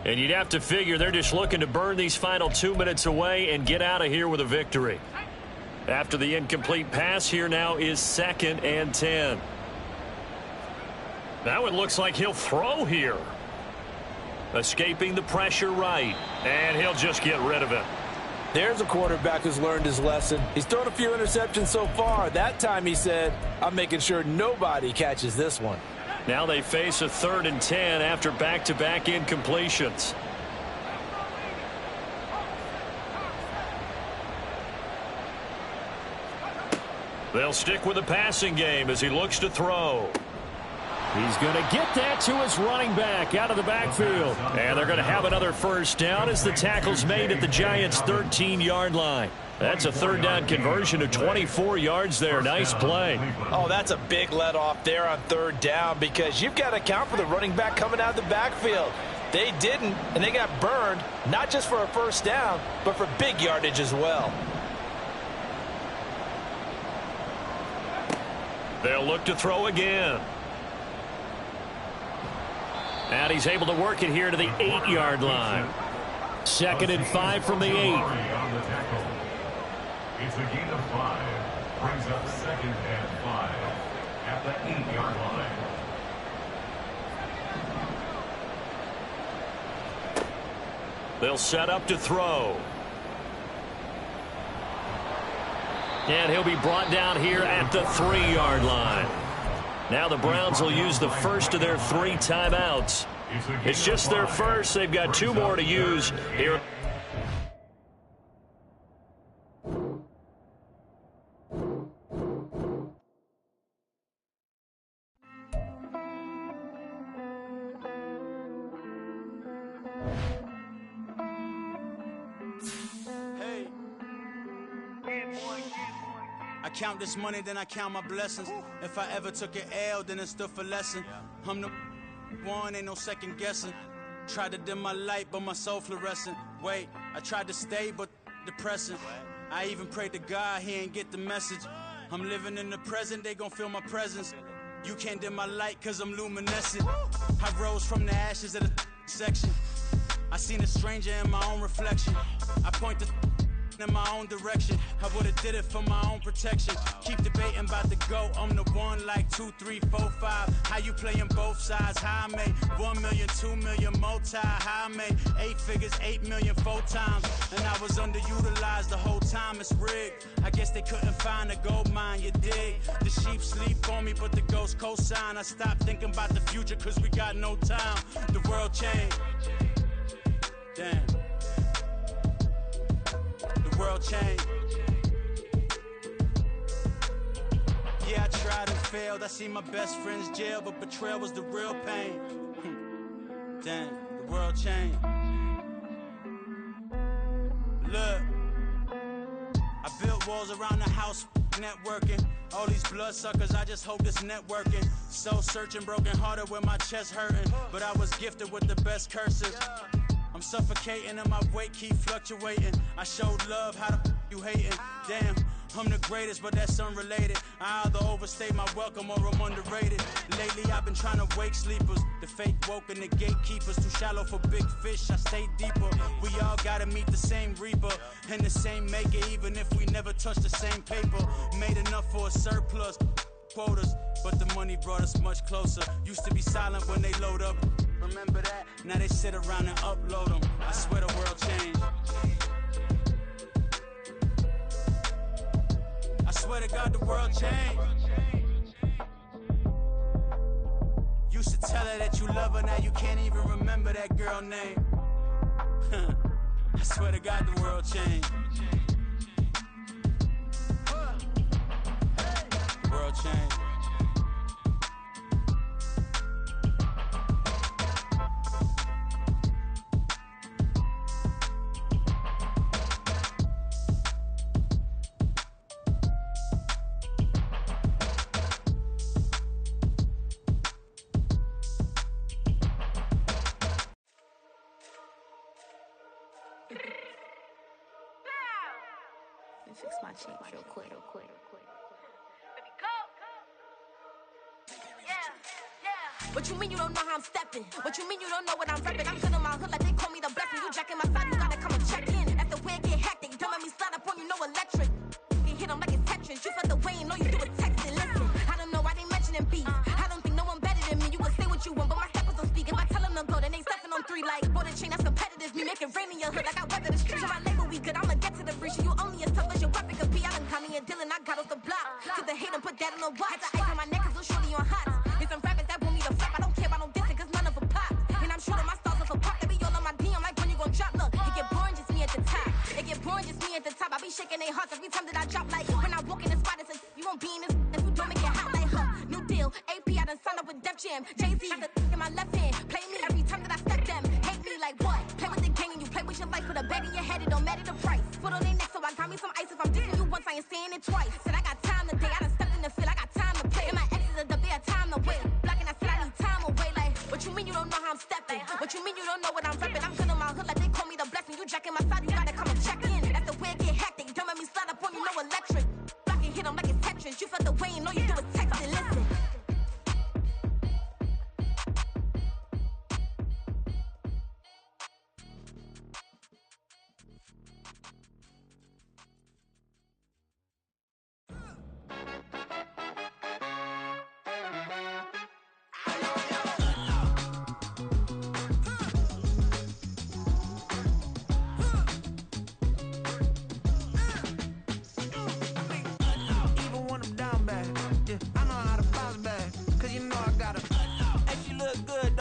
And you'd have to figure they're just looking to burn these final 2 minutes away and get out of here with a victory. After the incomplete pass, here now is 2nd and 10. Now it looks like he'll throw here. Escaping the pressure right. And he'll just get rid of it. There's a quarterback who's learned his lesson. He's thrown a few interceptions so far. That time he said, I'm making sure nobody catches this one. Now they face a 3rd and 10 after back-to-back incompletions. They'll stick with the passing game as he looks to throw. He's going to get that to his running back out of the backfield. And they're going to have another 1st down as the tackle's made at the Giants' 13-yard line. That's a 3rd down conversion of 24 yards there. Nice play. Oh, that's a big let off there on 3rd down because you've got to account for the running back coming out of the backfield. They didn't, and they got burned, not just for a 1st down, but for big yardage as well. They'll look to throw again. And he's able to work it here to the 8-yard line. 2nd and 5 from the 8. On the tackle. It's a gain of 5. Brings up 2nd and 5 at the 8-yard line. They'll set up to throw. And he'll be brought down here at the 3-yard line. Now the Browns will use the first of their 3 timeouts. It's just their first. They've got 2 more to use here. I count this money, then I count my blessings. If I ever took an L, then it stood for lesson. I'm the one, ain't no second guessing. Tried to dim my light, but my soul fluorescent. Wait, I tried to stay, but depressing. I even prayed to God, he ain't get the message. I'm living in the present, they gon' feel my presence. You can't dim my light, cause I'm luminescent. I rose from the ashes of the section. I seen a stranger in my own reflection. I point the in my own direction. I would've did it for my own protection. Keep debating about the GOAT. I'm the one like 2, 3, 4, 5. How you playing both sides? How I made 1 million, 2 million, multi. How I made 8 figures, 8 million, 4 times. And I was underutilized the whole time. It's rigged. I guess they couldn't find a gold mine, you dig? The sheep sleep on me, but the ghost cosign. I stopped thinking about the future cause we got no time. The world changed. Damn. The world changed. Yeah, I tried and failed. I see my best friends jail, but betrayal was the real pain. Damn, the world changed. Look, I built walls around the house, networking. All these bloodsuckers, I just hope this networking. Soul searching, broken hearted with my chest hurting. But I was gifted with the best curses. I'm suffocating and my weight keep fluctuating. I showed love, how the you hating? Damn, I'm the greatest, but that's unrelated. I either overstay my welcome or I'm underrated. Lately I've been trying to wake sleepers. The fake woke and the gatekeepers. Too shallow for big fish, I stay deeper. We all gotta meet the same reaper and the same maker, even if we never touch the same paper. Made enough for a surplus quotas, but the money brought us much closer. Used to be silent when they load up. Remember that? Now they sit around and upload them. I swear the world changed. I swear to God the world changed. Used to tell her that you love her, now you can't even remember that girl name. I swear to God the world changed. The world changed. Fix my cheek real quick. Baby, go. Yeah. What you mean you don't know how I'm stepping? What you mean you don't know what I'm repping? I'm good on my hood like they call me the blessing. You jacking my side, you gotta come and check in. That's the way it get hectic. Don't let me slide up on you, no electric. You hit them like it's Tetris. You felt the way and know you do it texting. Listen, I don't know why they mentioning beef. I don't think no one better than me. You can say what you want, but my steppers don't speak. If I tell them to go, then they stepping on 3 like border chain. That's competitive. Me make it rain in your hood like I weather the street. So my label we good. I'ma get to the breach. You only as tough as your weapon could be. I done Connie and Dylan. I got off the block. Took the hate and put that on the watch. The ice on my neck is little shorty on hot. There's some rappers that want me to flap. I don't care about no dissing cause none of them pop. And I'm shooting my stars off a pop. They be all on my DM like when you gon' drop. Look, it get boring just me at the top. It get boring just me at the top. I be shaking their hearts every time that I drop. Like when I walk in the spot, it's you won't be in this. If you don't make it hot like new deal. AP I done signed up with Def Jam. Jay-Z got the in my left hand. Play me every time that I step them. Hate me like what? Play with the gang and you play with your life. Put a bag in your head, it don't matter the price. Put on their neck, so I got me some ice. If I'm dissing you once, I ain't saying it twice. Said I got time today, I done stepped in the field, I got time to play. And my exes are the bear, time to wait. Blocking, I said I need time away. Like, what you mean you don't know how I'm stepping? What you mean you don't know what I'm repping? I'm good on my hood like they call me the blessing. You jacking my side, you gotta come and check in. That's the way it get hectic. Don't let me slide up on you, no electric. Blocking, hit them like it's Tetris. You felt the way and know you do it texting. Listen.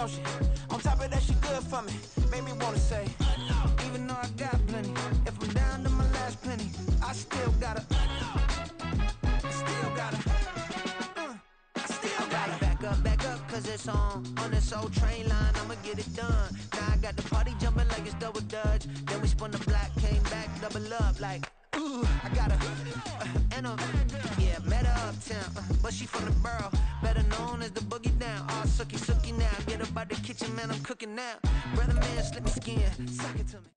know she. On top of that, she good for me. Made me wanna say, even though I got plenty, if I'm down to my last penny, I still gotta. Back up, cause it's on this old train line, I'ma get it done. Now I got the party jumping like it's double dutch. Then we spun the block, came back, double up like, ooh, I got her, and yeah, met her uptown, but she from the borough, better known as the boogie down. All sookie now, get up out the kitchen, man, I'm cooking now. Brother man, slip me skin, suck it to me.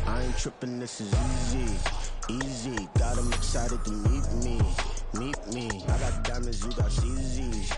I ain't tripping, this is easy, got them excited to meet me. I got diamonds, you got CZs.